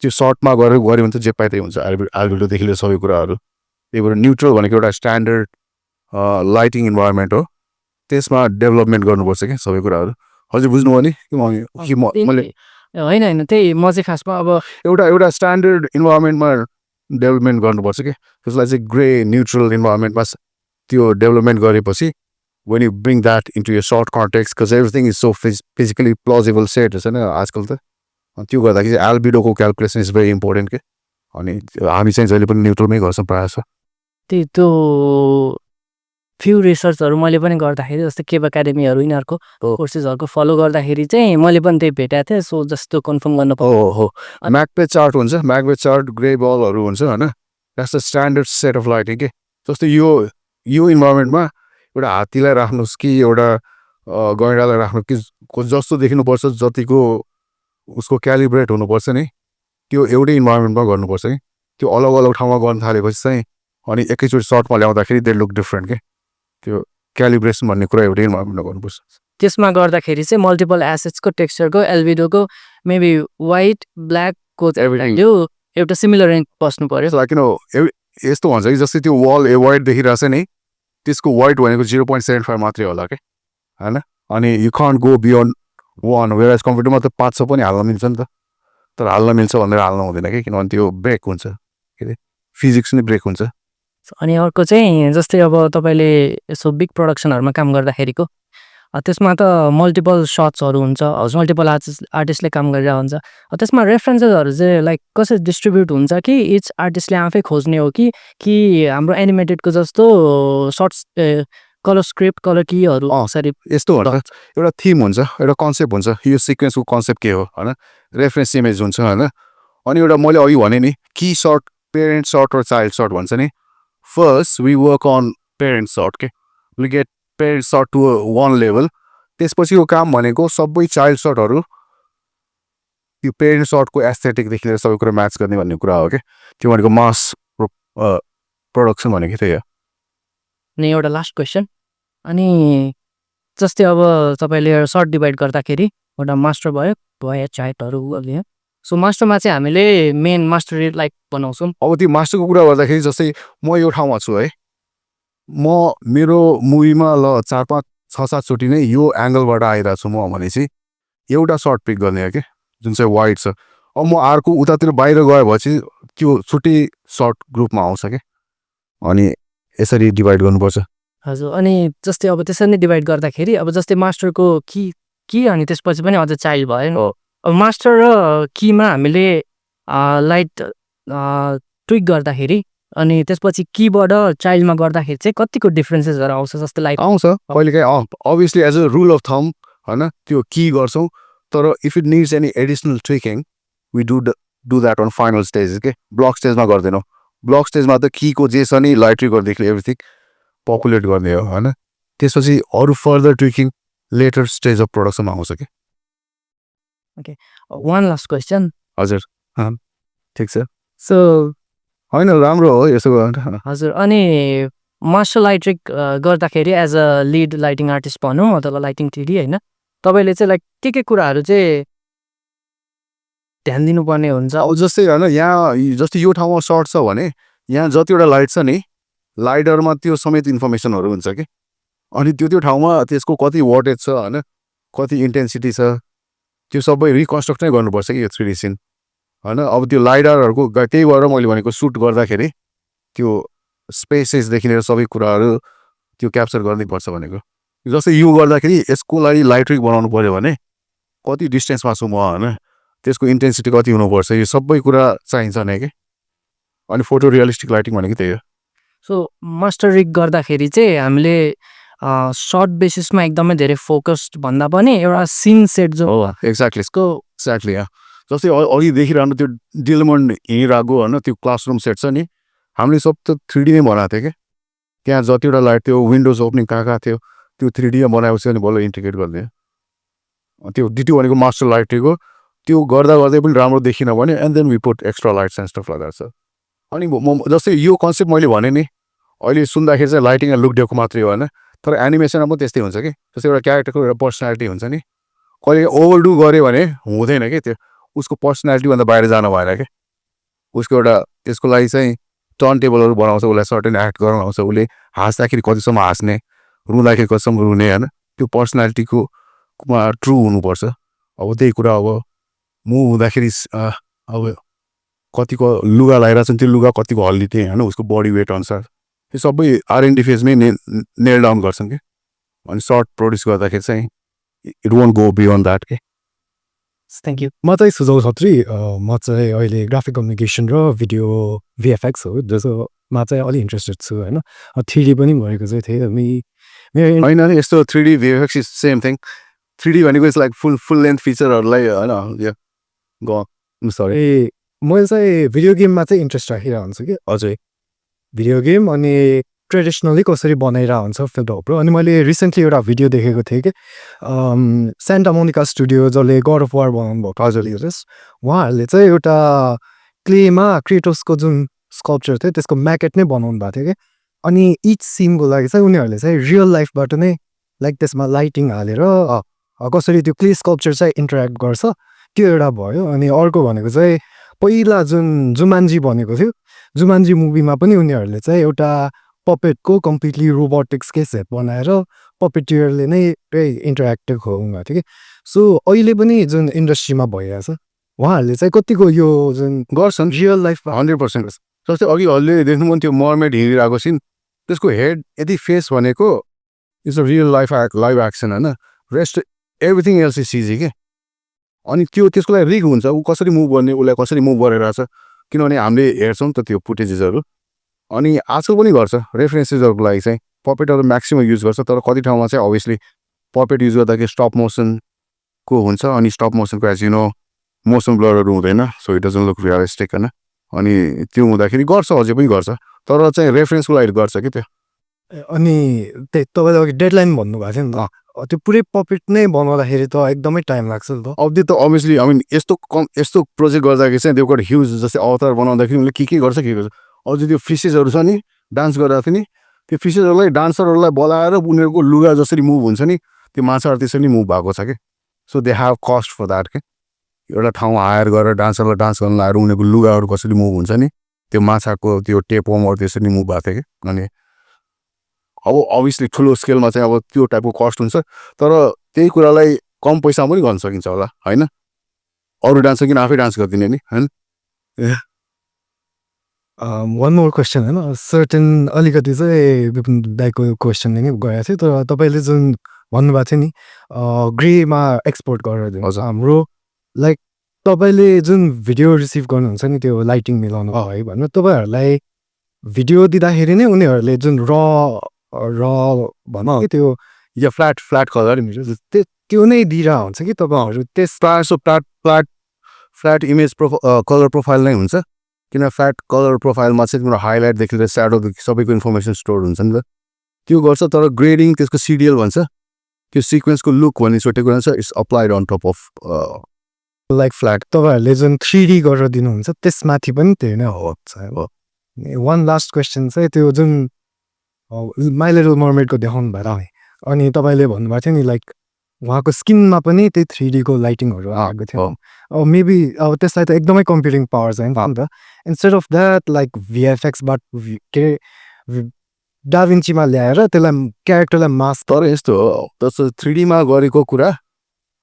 S2: त्यो सर्टमा गऱ्यो भने त जे पाइ त्यही हुन्छ एल्बिडोदेखि लिएर सबै कुराहरू त्यही भएर न्युट्रल भनेको एउटा स्ट्यान्डर्ड लाइटिङ इन्भाइरोमेन्ट हो त्यसमा डेभलपमेन्ट गर्नुपर्छ क्या सबै कुराहरू हजुर बुझ्नुभयो नि कि मैले
S5: होइन होइन त्यही म चाहिँ खासमा अब
S2: एउटा स्ट्यान्डर्ड इन्भाइरोमेन्टमा डेभलपमेन्ट गर्नुपर्छ कि त्यसलाई चाहिँ ग्रे न्युट्रल इन्भाइरोमेन्टमा त्यो डेभलपमेन्ट गरेपछि when you bring that into your short context because everything is so physically plausible set होइन आजकल त त्यो गर्दाखेरि चाहिँ एल्बिडोको क्यालकुलेसन इज भेरी इम्पोर्टेन्ट के अनि हामी चाहिँ जहिले पनि न्युट्रलमै गर्छौँ प्रायः जस्तो
S5: त्यही त्यो फ्यु रिसर्चहरू मैले पनि गर्दाखेरि जस्तै केब एकाडेमीहरू यिनीहरूको कोर्सेसहरूको फलो गर्दाखेरि चाहिँ मैले पनि त्यही भेटेको थिएँ सो जस्तो कन्फर्म गर्न
S2: हो म्याकबेथ चार्ट हुन्छ म्याकबेथ चार्ट ग्रे बलहरू हुन्छ होइन that's the standard set of lighting के जस्तो यो इन्भाइरोमेन्टमा एउटा हात्तीलाई राख्नुहोस् कि एउटा गैँडालाई राख्नु कि जस्तो देखिनुपर्छ जतिको उसको क्यालिब्रेट हुनुपर्छ नि त्यो एउटै इन्भाइरोमेन्टमा गर्नुपर्छ कि त्यो अलग अलग ठाउँमा गर्न थालेपछि चाहिँ अनि एकैचोटि सर्टमा ल्याउँदाखेरि दे लुक डिफ्रेन्ट के त्यो क्यालिब्रेसन भन्ने कुरा एउटै इन्भाइरोमेन्टमा गर्नुपर्छ
S5: त्यसमा गर्दाखेरि चाहिँ मल्टिपल एसेट्सको टेक्सचरको एल्बिडोको मेबी वाइट ब्ल्याकको त्यो एउटा सिमिलर रेन्ज बस्नु पर्यो
S2: किन यस्तो भन्छ कि जस्तै त्यो वाल वाइट देखिरहेछ नि त्यसको वाइट भनेको 0.75 मात्रै होला क्या होइन अनि you can't go beyond 1 where कम्प्युटरमा त 500 पनि हाल्न मिल्छ नि त तर हाल्न मिल्छ भनेर हाल्न हुँदैन कि किनभने त्यो ब्रेक हुन्छ के अरे फिजिक्स नै ब्रेक हुन्छ
S5: अनि अर्को चाहिँ जस्तै अब तपाईँले यसो बिग प्रडक्सनहरूमा काम गर्दाखेरिको त्यसमा त मल्टिपल सट्सहरू हुन्छ मल्टिपल आर्टिस्टले काम गरेर हुन्छ त्यसमा रेफरेन्सेसहरू चाहिँ लाइक कसरी डिस्ट्रिब्युट हुन्छ कि इच आर्टिस्टले आफै खोज्ने हो कि हाम्रो एनिमेटेडको जस्तो सर्ट्स कलर स्क्रिप्ट कलर कीहरू सरी
S2: यस्तो हुन्छ एउटा थिम हुन्छ एउटा कन्सेप्ट हुन्छ यो सिक्वेन्सको कन्सेप्ट के हो होइन रेफरेन्स इमेज हुन्छ होइन अनि एउटा मैले अघि भने नि की सर्ट पेरेन्ट सर्ट र चाइल्ड सर्ट भन्छ नि first we work on parent shot के we get parent shot to one level त्यसपछिको काम भनेको सबै चाइल्ड सर्टहरू त्यो पेरेन्ट सर्टको एस्थेटिकदेखि लिएर सबै कुरा म्याच गर्ने भन्ने कुरा हो क्या त्यो भनेको मास प्रोडक्सन भनेको त्यही हो
S5: अनि एउटा लास्ट क्वेसन अनि जस्तै अब तपाईँले सर्ट डिभाइड गर्दाखेरि एउटा मास्टर भयो चाइल्डहरू भयो सो मास्टरमा चाहिँ हामीले मेन मास्टर लाइक बनाउँछौँ
S2: अब त्यो मास्टरको कुरा गर्दाखेरि जस्तै म यो ठाउँमा छु है म मेरो मुभीमा ल 4-5 6-7 चोटि नै यो एङ्गलबाट आइरहेको छु म भनेपछि एउटा सर्ट पिक गर्ने हो कि जुन चाहिँ वाइड छ अब म अर्को उतातिर बाहिर गएपछि त्यो छुट्टै सर्ट ग्रुपमा आउँछ क्या अनि यसरी डिभाइड गर्नुपर्छ
S5: हजुर अनि जस्तै अब त्यसरी नै डिभाइड गर्दाखेरि अब जस्तै मास्टरको की अनि त्यसपछि पनि अझ चाइल्ड भयो अब मास्टर र कीमा हामीले लाइट ट्विक गर्दाखेरि अनि त्यसपछि कीबाट चाइल्डमा गर्दाखेरि चाहिँ कतिको डिफ्रेन्सेसहरू आउँछ जस्तो लाइक
S2: आउँछ कहिलेकाहीँ obviously as a rule of thumb होइन त्यो की गर्छौँ तर if it needs any additional tweaking we do that on final stage के ब्लक स्टेजमा गर्दैनौँ ब्लक स्टेजमा त कीको जे छ नि लाइट ट्रिकरदेखि एभ्रिथिङ पपुलेट गर्ने हो होइन त्यसपछि अरू फर्दर ट्विकिङ लेटर स्टेज अफ प्रोडक्सनमा आउँछ कि
S5: ओके वान लास्ट क्वेसन
S2: हजुर ठिक छ
S5: सो
S2: होइन राम्रो हो यसो
S5: हजुर अनि मास्टर लाइट्रिक गर्दाखेरि as a lead lighting artist भनौँ अथवा लाइटिङ टिडी होइन तपाईँले चाहिँ लाइक के कुराहरू चाहिँ ध्यान दिनुपर्ने हुन्छ
S2: अब जस्तै होइन यहाँ जस्तै यो ठाउँमा सर्ट छ भने यहाँ जतिवटा लाइट छ नि लाइटरमा त्यो समेत इन्फर्मेसनहरू हुन्छ कि अनि त्यो ठाउँमा त्यसको कति वाटेज छ होइन कति इन्टेन्सिटी छ त्यो सबै रिकन्स्ट्रक्ट नै गर्नुपर्छ कि यो 3D सिन होइन अब त्यो लाइडरहरूको त्यही भएर मैले भनेको सुट गर्दाखेरि त्यो स्पेसेसदेखि लिएर सबै कुराहरू त्यो क्याप्चर गर्नैपर्छ भनेको जस्तै यो गर्दाखेरि यसको लागि लाइट्रिक बनाउनु पऱ्यो भने कति डिस्टेन्समा छु म होइन त्यसको इन्टेन्सिटी कति हुनुपर्छ यो सबै कुरा चाहिन्छ नै कि अनि फोटो रियलिस्टिक लाइटिङ भनेको त्यही हो
S5: सो मास्टर रिग गर्दाखेरि चाहिँ हामीले सर्ट बेसिसमा एकदमै धेरै फोकस्ड भन्दा पनि एउटा सिन सेट जो
S2: हो एक्ज्याक्टली जस्तै अघि देखिरहनु त्यो डिलमन्ड हिँडिरहेको होइन त्यो क्लासरुम सेट छ नि हामीले सब त 3D नै बनाएको थियो क्या त्यहाँ जतिवटा लाइट थियो विन्डोज ओपनिङ कहाँ थियो त्यो 3D मा बनाएपछि अनि बल्ल इन्टिग्रेट गर्ने त्यो डिटी भनेको मास्टर लाइटिङको त्यो गर्दा गर्दै पनि राम्रो देखिन भने and then we put extra lights and stuff like that छ अनि जस्तै यो कन्सेप्ट मैले भने नि अहिले सुन्दाखेरि चाहिँ लाइटिङ एन्ड लुक डेभको मात्रै हो होइन तर एनिमेसनमा पनि त्यस्तै हुन्छ कि जस्तै एउटा क्यारेक्टरको एउटा पर्सनालिटी हुन्छ नि कहिले ओभरडु गऱ्यो भने हुँदैन कि त्यो उसको पर्सनालिटीभन्दा बाहिर जानु भएन कि उसको एउटा त्यसको लागि चाहिँ टर्न टेबलहरू बनाउँछ उसलाई सर्टेन एक्ट गर्न आउँछ उसले हाँस्दाखेरि कतिसम्म हाँस्ने रुँदाखेरि कतिसम्म रुने होइन त्यो पर्सनालिटीको ट्रु हुनुपर्छ अब त्यही कुरा अब मुभ हुँदाखेरि अब कतिको लुगा लगाइरहेको छ त्यो लुगा कतिको हल्लिने होइन उसको बडी वेट अनुसार त्यो सबै R&D फेजमै नेल डाउन गर्छन् कि अनि सर्ट प्रड्युस गर्दाखेरि चाहिँ it want go beyond that के
S5: थ्याङ्क यू
S6: म चाहिँ सुझाउ छत्री म चाहिँ अहिले ग्राफिक कम्युनिकेसन र भिडियो VFX हो जसमा चाहिँ अलिक इन्ट्रेस्टेड छु होइन 3D पनि भएको चाहिँ थिएँ
S2: होइन यस्तो 3D VFX is same thing 3D भनेको इज लाइक फुल लेन्थ फिचरहरूलाई होइन सरी
S6: ए मैले चाहिँ भिडियो गेममा चाहिँ इन्ट्रेस्ट राखिरहेको हुन्छु कि अझै भिडियो गेम अनि ट्रेडिसनली कसरी बनाइरहेको हुन्छ फिल्महरू अनि मैले रिसेन्टली एउटा भिडियो देखेको थिएँ कि सेन्टा मोनिका स्टुडियो जसले गड अफ वार बनाउनु भएको हजुर हेर्नुहोस् उहाँहरूले चाहिँ एउटा क्लेमा क्रेटोसको जुन स्कल्पचर थियो त्यसको म्याकेट नै बनाउनु भएको थियो कि अनि इच सिनको लागि चाहिँ उनीहरूले चाहिँ रियल लाइफबाट नै लाइक त्यसमा लाइटिङ हालेर कसरी त्यो क्ले स्कल्पचर चाहिँ इन्टरेक्ट गर्छ त्यो एउटा भयो अनि अर्को भनेको चाहिँ पहिला जुन जुमान्जी भनेको थियो जुमान्जी मुभीमा पनि उनीहरूले चाहिँ एउटा पपेटको कम्प्लिटली रोबोटिक्सकै सेट बनाएर पपेटियरले नै इन्टरेक्टिभ भएको थियो कि सो अहिले पनि जुन इन्डस्ट्रीमा भइरहेछ उहाँहरूले चाहिँ कतिको यो जुन
S2: गर्छन्
S6: रियल लाइफमा
S2: 100% जस्तै अघि अहिले देख्नु पनि त्यो मर्मेड हिँडिरहेको सिन त्यसको हेड यदि फेस भनेको is a real live action होइन रेस्ट एभ्रिथिङ एल्स इज सिजी के अनि त्यो त्यसको लागि रिग हुन्छ ऊ कसरी मुभ गर्ने उसलाई कसरी मुभ गरेर छ किनभने हामीले हेर्छौँ नि त त्यो फुटेजेसहरू अनि आजकल पनि गर्छ रेफरेन्सेसहरूको लागि चाहिँ पपेटहरू म्याक्सिमम युज गर्छ तर कति ठाउँमा चाहिँ अभियसली पपेट युज गर्दाखेरि स्टप मोसनको हुन्छ अनि स्टप मोसनको एज यु नो मोसन ब्लरहरू हुँदैन so it doesn't look realistic होइन अनि त्यो हुँदाखेरि गर्छ अझै पनि गर्छ तर चाहिँ रेफरेन्सको लागि गर्छ कि त्यो
S6: अनि त्यही तपाईँले अघि डेडलाइन भन्नुभएको थियो नि त त्यो पुरै पपेट नै बनाउँदाखेरि त एकदमै टाइम लाग्छ नि त
S2: अब त्यो त अभियसली आई मिन यस्तो प्रोजेक्ट गर्दाखेरि चाहिँ देवकोट ह्युज जस्तै अवतार बनाउँदाखेरि उनीहरूले के गर्छ अझै त्यो फिसेसहरू छ नि डान्स गर्दा थियो नि त्यो फिसेसहरूलाई डान्सरहरूलाई बोलाएर उनीहरूको लुगा जसरी मुभ हुन्छ नि त्यो माछाहरू त्यसरी मुभ भएको छ कि so they have cost for that के एउटा ठाउँ हायर गरेर डान्सरलाई डान्स गर्न लगाएर उनीहरूको लुगाहरू कसरी मुभ हुन्छ नि त्यो माछाको त्यो टेपमहरू त्यसरी मुभ भएको थियो कि अनि अब अभियसली ठुलो स्केलमा चाहिँ अब त्यो टाइपको कस्ट हुन्छ तर त्यही कुरालाई कम पैसामा पनि गर्न सकिन्छ होला होइन अरू डान्सर किन आफै डान्स गरिदिने नि होइन
S6: वान मोर क्वेसन होइन सर्टेन अलिकति चाहिँ विपिन दाईको क्वेसनले नै गएको थियो तर तपाईँले जुन भन्नुभएको थियो नि ग्रेमा एक्सपोर्ट गरेर दिनुहुन्छ हाम्रो लाइक तपाईँले जुन भिडियो रिसिभ गर्नुहुन्छ नि त्यो लाइटिङ मिलाउनु है भन्नु तपाईँहरूलाई भिडियो दिँदाखेरि नै उनीहरूले जुन र भनौँ कि त्यो
S2: या फ्ल्याट कलर मिल्छ
S6: त्यो नै दिइरहेको हुन्छ कि तपाईँहरू त्यस
S2: फ्ल्याट इमेज कलर प्रोफाइल नै हुन्छ किन फ्ल्याट कलर प्रोफाइलमा चाहिँ तिम्रो हाइलाइटदेखि लिएर स्याडोदेखि सबैको इन्फर्मेसन स्टोर हुन्छ नि त त्यो गर्छ तर ग्रेडिङ त्यसको सिडिएल भन्छ त्यो सिक्वेन्सको लुक भन्ने छुट्टै कुरा छ it's applied on top of
S6: like flat तपाईँहरूले जुन 3D गरेर दिनुहुन्छ त्यसमाथि पनि त्यही नै हो अब वान लास्ट क्वेसन चाहिँ त्यो जुन माई लिटल मर्मेडको देखाउनु भएर अनि तपाईँले भन्नुभएको थियो नि लाइक उहाँको स्किनमा पनि त्यही 3D को लाइटिङहरू आएको थियो अब मेबी अब त्यसलाई त एकदमै कम्प्युटिङ पावर छ नि त इन्स्टेड अफ द्याट लाइक VFXबाट के डाभिन्चीमा ल्याएर त्यसलाई क्यारेक्टरलाई मास
S2: तर यस्तो हो जस्तो 3Dमा गरेको कुरा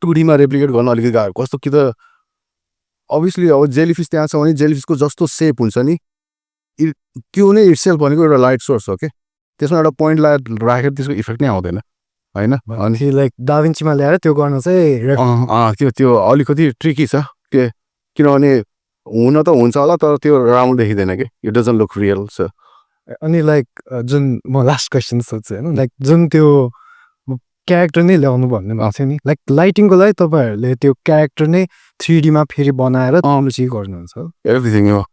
S2: 2Dमा रेप्लिकेट गर्न अलिकति गाह्रो कस्तो कि त अभियसली अब जेलीफिस त्यहाँ छ भने जेलीफिसको जस्तो सेप हुन्छ नि त्यो नै इट्सेल्फ भनेको एउटा लाइट सोर्स हो कि त्यसमा एउटा पोइन्ट राखेर त्यसको इफेक्ट नै आउँदैन होइन
S6: अनि लाइक डाभिन्चीमा ल्याएर त्यो गर्न चाहिँ
S2: त्यो अलिकति ट्रिकी छ के किनभने हुन त हुन्छ होला तर त्यो राम्रो देखिँदैन कि it doesn't look real so
S6: अनि लाइक जुन म लास्ट क्वेसन सोध्छु होइन लाइक जुन त्यो क्यारेक्टर नै ल्याउनु भन्ने भएको थियो नि लाइक लाइटिङको लागि तपाईँहरूले त्यो क्यारेक्टर नै 3D मा फेरि बनाएर चाहिँ गर्नुहुन्छ
S2: एभ्रिथिङ हो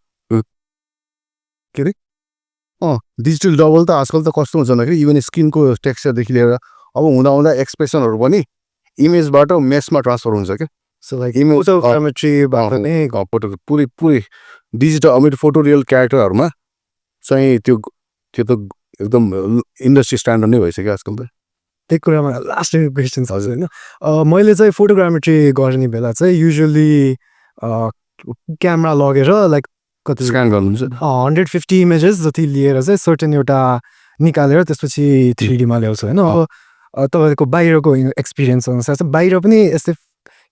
S2: के अरे डिजिटल डबल त आजकल त कस्तो हुन्छ भन्दाखेरि इभन स्किनको टेक्सचरदेखि लिएर अब हुँदा हुँदा एक्सप्रेसनहरू पनि इमेजबाट मेसमा ट्रान्सफर हुन्छ क्या
S6: सो लाइक
S2: इमेज
S6: फोटोग्रामेट्रीबाट नै
S2: फोटो पुरै डिजिटल अब फोटो रियल क्यारेक्टरहरूमा चाहिँ त्यो त्यो त एकदम इन्डस्ट्री स्ट्यान्डर्ड नै भइसक्यो आजकल त
S6: त्यही कुरामा लास्ट क्वेसन छ होइन मैले चाहिँ फोटोग्रामेट्री गर्ने बेला चाहिँ युजली क्यामेरा लगेर लाइक कति
S2: स्क्यान गर्नुहुन्छ
S6: 150 इमेजेस जति लिएर चाहिँ सर्टेन एउटा निकालेर त्यसपछि 3Dमा ल्याउँछु होइन अब तपाईँको बाहिरको एक्सपिरियन्स अनुसार चाहिँ बाहिर पनि यस्तै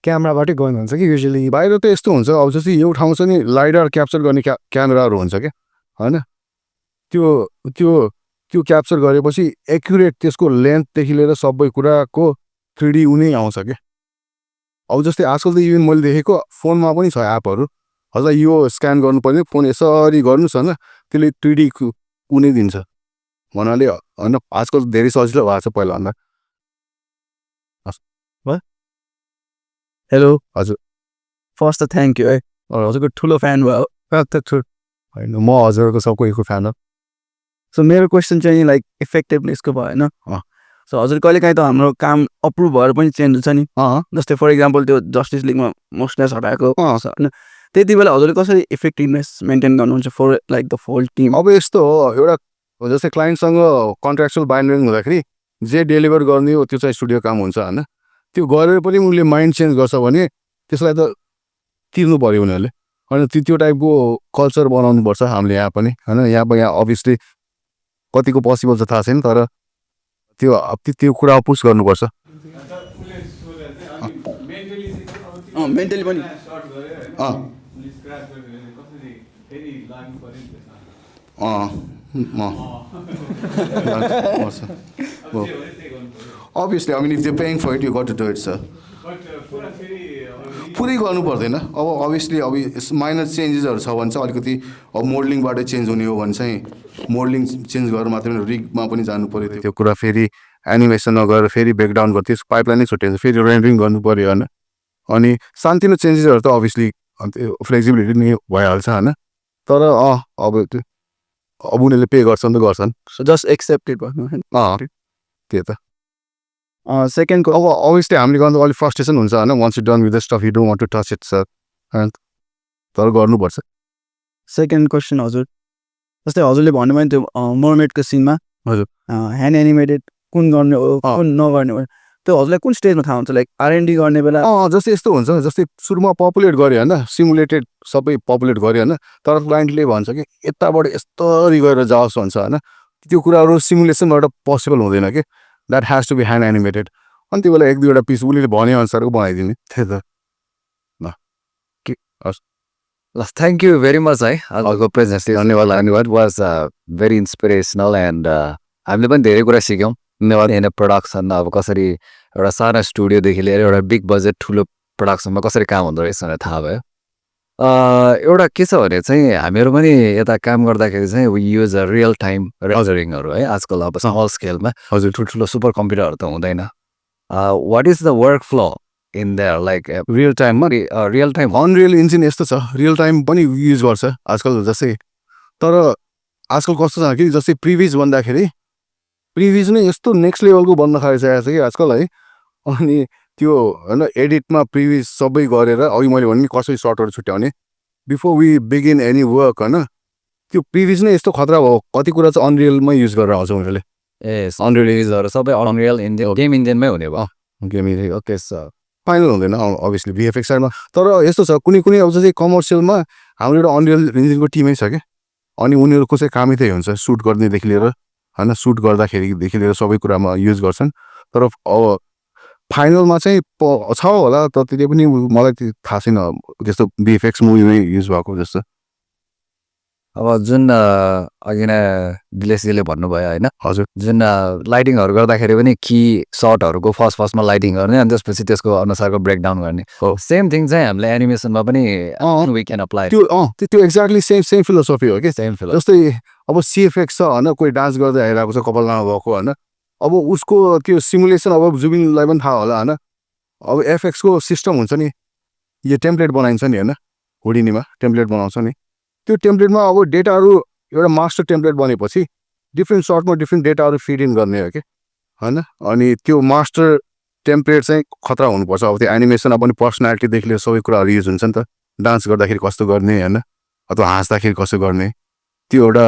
S6: क्यामेराबाटै गर्नुहुन्छ कि युजली
S2: बाहिर त यस्तो हुन्छ अब जस्तै यो ठाउँ चाहिँ नि लाइडर क्याप्चर गर्ने क्यामेराहरू हुन्छ क्या होइन त्यो त्यो त्यो क्याप्चर गरेपछि एक्युरेट त्यसको लेन्थदेखि लिएर सबै कुराको 3D उनी आउँछ क्या अब जस्तै आजकल त इभन मैले देखेको फोनमा पनि छ एपहरू हजुर यो स्क्यान गर्नुपर्ने फोन यसरी गर्नुहोस् होइन त्यसले 3D कुनै दिन्छ भन्नाले होइन आजकल धेरै सजिलो भएको छ पहिलाभन्दा
S3: हेलो
S2: हजुर
S3: फर्स्ट त थ्याङ्क यू है हजुरको ठुलो फ्यान भयो
S2: होइन म हजुरको सबैको फ्यान हो
S3: सो मेरो क्वेसन चाहिँ लाइक इफेक्टिभनेसको भयो होइन सो हजुर कहिलेकाहीँ त हाम्रो काम अप्रुभ भएर पनि चेन्ज हुन्छ नि जस्तै फर इक्जाम्पल त्यो जस्टिस लिगमा मोस्टनेस हटाएको छ होइन त्यति बेला हजुरले कसरी इफेक्टिभनेस मेन्टेन गर्नुहुन्छ for like the whole team
S2: अब यस्तो हो एउटा जस्तै क्लाइन्टसँग कन्ट्र्याक्चुअल बाइन्डिङ हुँदाखेरि जे डेलिभर गर्ने हो त्यो चाहिँ स्टुडियो काम हुन्छ होइन त्यो गरेर पनि उसले माइन्ड चेन्ज गर्छ भने त्यसलाई त तिर्नु पऱ्यो उनीहरूले होइन त्यो टाइपको कल्चर बनाउनुपर्छ हामीले यहाँ पनि होइन यहाँ अभियसली कतिको पोसिबल छ थाहा छैन तर त्यो त्यो कुरा पुस गर्नुपर्छ
S3: मेन्टली पनि
S2: Obviously, I mean, if they're paying for it, you got to do it, sir. पुरै गर्नु पर्दैन अब अभियसली अब माइनर चेन्जेसहरू छ भने चाहिँ अलिकति अब मोडलिङबाट चेन्ज हुने हो भने चाहिँ मोडलिङ चेन्ज गरेर मात्रै रिगमा पनि जानु पऱ्यो त्यो कुरा फेरि एनिमेसन नगरेर फेरि ब्रेकडाउन गरेर त्यसको पाइपलाइनै छुट्याउँछ फेरि रेन्डरिङ गर्नु पऱ्यो होइन अनि सानोतिनो चेन्जेसहरू त अभियसली फ्लेक्सिबिलिटी नै भइहाल्छ होइन तर अब उनीहरूले पे गर्छन् त गर्छन्
S3: सो जस्ट एक्सेप्टेड भन्नु
S2: त्यही त
S3: सेकेन्डको
S2: अब अभियसली हामीले गर्दा अलिक फ्रस्ट्रेसन हुन्छ होइन once you done with the stuff you don't want to touch it sir तर गर्नुपर्छ
S3: सेकेन्ड क्वेसन हजुर जस्तै हजुरले भन्नुभयो नि त्यो मर्मेडको सिनमा
S2: हजुर
S3: ह्यान्ड एनिमेटेड कुन गर्ने हो कुन नगर्ने हो त्यो हजुरलाई कुन स्टेजमा थाहा हुन्छ लाइक R&D गर्ने बेला
S2: जस्तै यस्तो हुन्छ जस्तै सुरुमा पपुलेट गऱ्यो होइन सिमुलेटेड सबै पपुलेट गऱ्यो होइन तर क्लाइन्टले भन्छ कि यताबाट यस्तरी गएर जाओस् भन्छ होइन त्यो कुराहरू सिमुलेसनबाट पोसिबल हुँदैन कि that has to be hand animated अनि त्यो बेला एक दुईवटा पिस उसले भनेअनुसारको बनाइदिने त्यही त ल के हस्
S7: ल थ्याङ्क यू भेरी मच है हजुरको प्रेजेन्स धन्यवाद वाज भेरी इन्सपिरेसनल एन्ड हामीले पनि धेरै कुरा सिक्यौँ होइन प्रडक्सन अब कसरी एउटा सानो स्टुडियोदेखि लिएर एउटा बिग बजेट ठुलो प्रडक्सनमा कसरी काम हुँदो रहेछ भनेर थाहा भयो एउटा के छ भने चाहिँ हामीहरू पनि यता काम गर्दाखेरि चाहिँ वी युज रियल टाइम रेजरिङहरू है आजकल अब स्मल स्केलमा हजुर ठुल्ठुलो सुपर कम्प्युटरहरू त हुँदैन what is the workflow in there like
S2: real टाइममा
S7: रियल टाइम
S2: अनरियल इन्जिन यस्तो छ रियल टाइम पनि युज गर्छ आजकल जस्तै तर आजकल कस्तो छ कि जस्तै प्रिभिज भन्दाखेरि प्रिभिज नै यस्तो नेक्स्ट लेभलको बन्न थालिसकेको छ कि आजकल है अनि त्यो होइन एडिटमा प्रिभिज सबै गरेर अघि मैले भने कसरी सर्टहरू छुट्याउने before we begin any work होइन त्यो प्रिभिज नै यस्तो खतरा भयो कति कुरा चाहिँ अनरियलमै युज गरेर आउँछ उनीहरूले
S7: ए अनरियल युजहरू सबै अनरियल इन्जिन गेम इन्जिनमै हुने भयो
S2: गेम ओके सर फाइनल हुँदैन अभियसली भिएफएक्स साइडमा तर यस्तो छ कुनै कुनै अब जस्तै कमर्सियलमा हाम्रो एउटा अनरियल इन्जिनको टिमै छ क्या अनि उनीहरूको चाहिँ कामै त्यही हुन्छ सुट गर्नेदेखि लिएर होइन सुट गर्दाखेरिदेखि लिएर सबै कुरामा युज गर्छन् तर अब फाइनलमा चाहिँ छ होला तर त्यति पनि मलाई थाहा छैन त्यस्तो भिएफएक्स मुभीमै युज भएको जस्तो
S7: अब जुन अघि नै दिलेशजीले भन्नुभयो होइन
S2: हजुर
S7: जुन लाइटिङहरू गर्दाखेरि पनि कि सर्टहरूको फर्स्टमा लाइटिङ गर्ने अनि त्यसपछि त्यसको अनुसारको ब्रेकडाउन गर्ने
S2: हो।
S7: सेम थिङ चाहिँ हामीले एनिमेसनमा पनि वी क्यान अप्लाई
S2: त्यो एक्ज्याक्टली सेम फिलोसफी हो कि
S7: सेम फिल
S2: जस्तै अब सिएफएक्स छ होइन कोही डान्स गर्दै आइरहेको छ कपालमा भएको होइन अब उसको त्यो सिमुलेसन अब जुबिनलाई पनि थाहा होला होइन अब एफएक्सको सिस्टम हुन्छ नि यो टेम्प्लेट बनाइन्छ नि होइन हुडिनीमा टेम्प्लेट बनाउँछ नि त्यो टेम्प्लेटमा अब डेटाहरू एउटा मास्टर टेम्प्लेट बनेपछि डिफ्रेन्ट सर्टमा डिफ्रेन्ट डेटाहरू फिड इन गर्ने हो कि होइन अनि त्यो मास्टर टेम्प्लेट चाहिँ खतरा हुनुपर्छ अब त्यो एनिमेसनमा पनि पर्सनालिटीदेखि लिएर सबै कुराहरू युज हुन्छ नि त डान्स गर्दाखेरि कस्तो गर्ने होइन अथवा हाँस्दाखेरि कसो गर्ने त्यो एउटा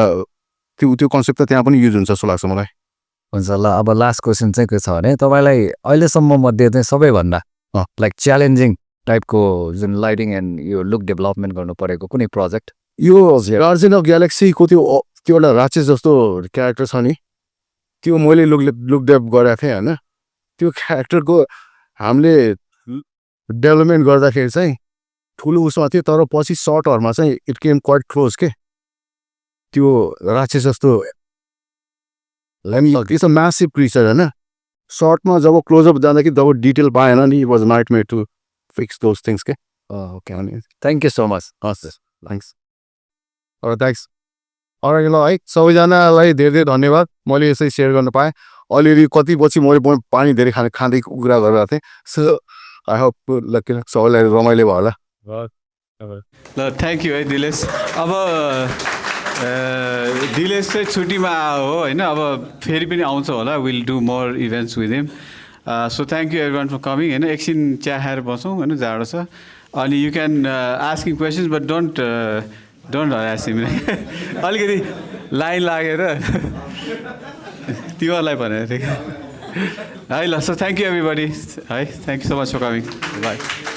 S2: त्यो कन्सेप्ट त त्यहाँ पनि युज हुन्छ जस्तो लाग्छ मलाई
S7: हुन्छ ल अब लास्ट क्वेसन चाहिँ के छ भने तपाईँलाई अहिलेसम्म मध्ये चाहिँ सबैभन्दा लाइक च्यालेन्जिङ टाइपको जुन लाइटिङ एन्ड यो लुक डेभलपमेन्ट गर्नु परेको कुनै प्रोजेक्ट
S2: यो गार्जियन अफ ग्यालेक्सीको त्यो एउटा राक्षस जस्तो क्यारेक्टर छ नि त्यो मैले लुकडेभ गरेको थिएँ होइन त्यो क्यारेक्टरको हामीले डेभलपमेन्ट गर्दाखेरि चाहिँ ठुलो उसमा थियो तर पछि सर्टहरूमा चाहिँ इट केम क्वाइट क्लोज के त्यो राक्षस जस्तो इट्स अ म्यासिभ क्रिचर होइन सर्टमा जब क्लोजअप जाँदाखेरि जब डिटेल पाएन नि it was nightmare to fix those things के
S7: okay thank you so much
S2: हस् थ्याङ्क्स थ्याङ्क्स अरू ल है सबैजनालाई धेरै धेरै धन्यवाद मैले यसै सेयर गर्न पाएँ अलिअलि कति पछि मैले पानी धेरै खाँदै कुरा गरिरहेको थिएँ सो आई होप ल सबैलाई रमाइलो भयो होला
S1: ल थ्याङ्क यू है दिलेश अब दिलेश चाहिँ छुट्टीमा हो होइन अब फेरि पनि आउँछ होला will do more events with him so thank you every for coming होइन एकछिन चिया खाएर बसौँ होइन जाडो छ अनि you can asking questions but don't harass him अलिकति लाइन लागेर तिमीहरूलाई भनेको थिएँ है ल सो थ्याङ्क यू एभ्रीबडी है thank you so much for coming by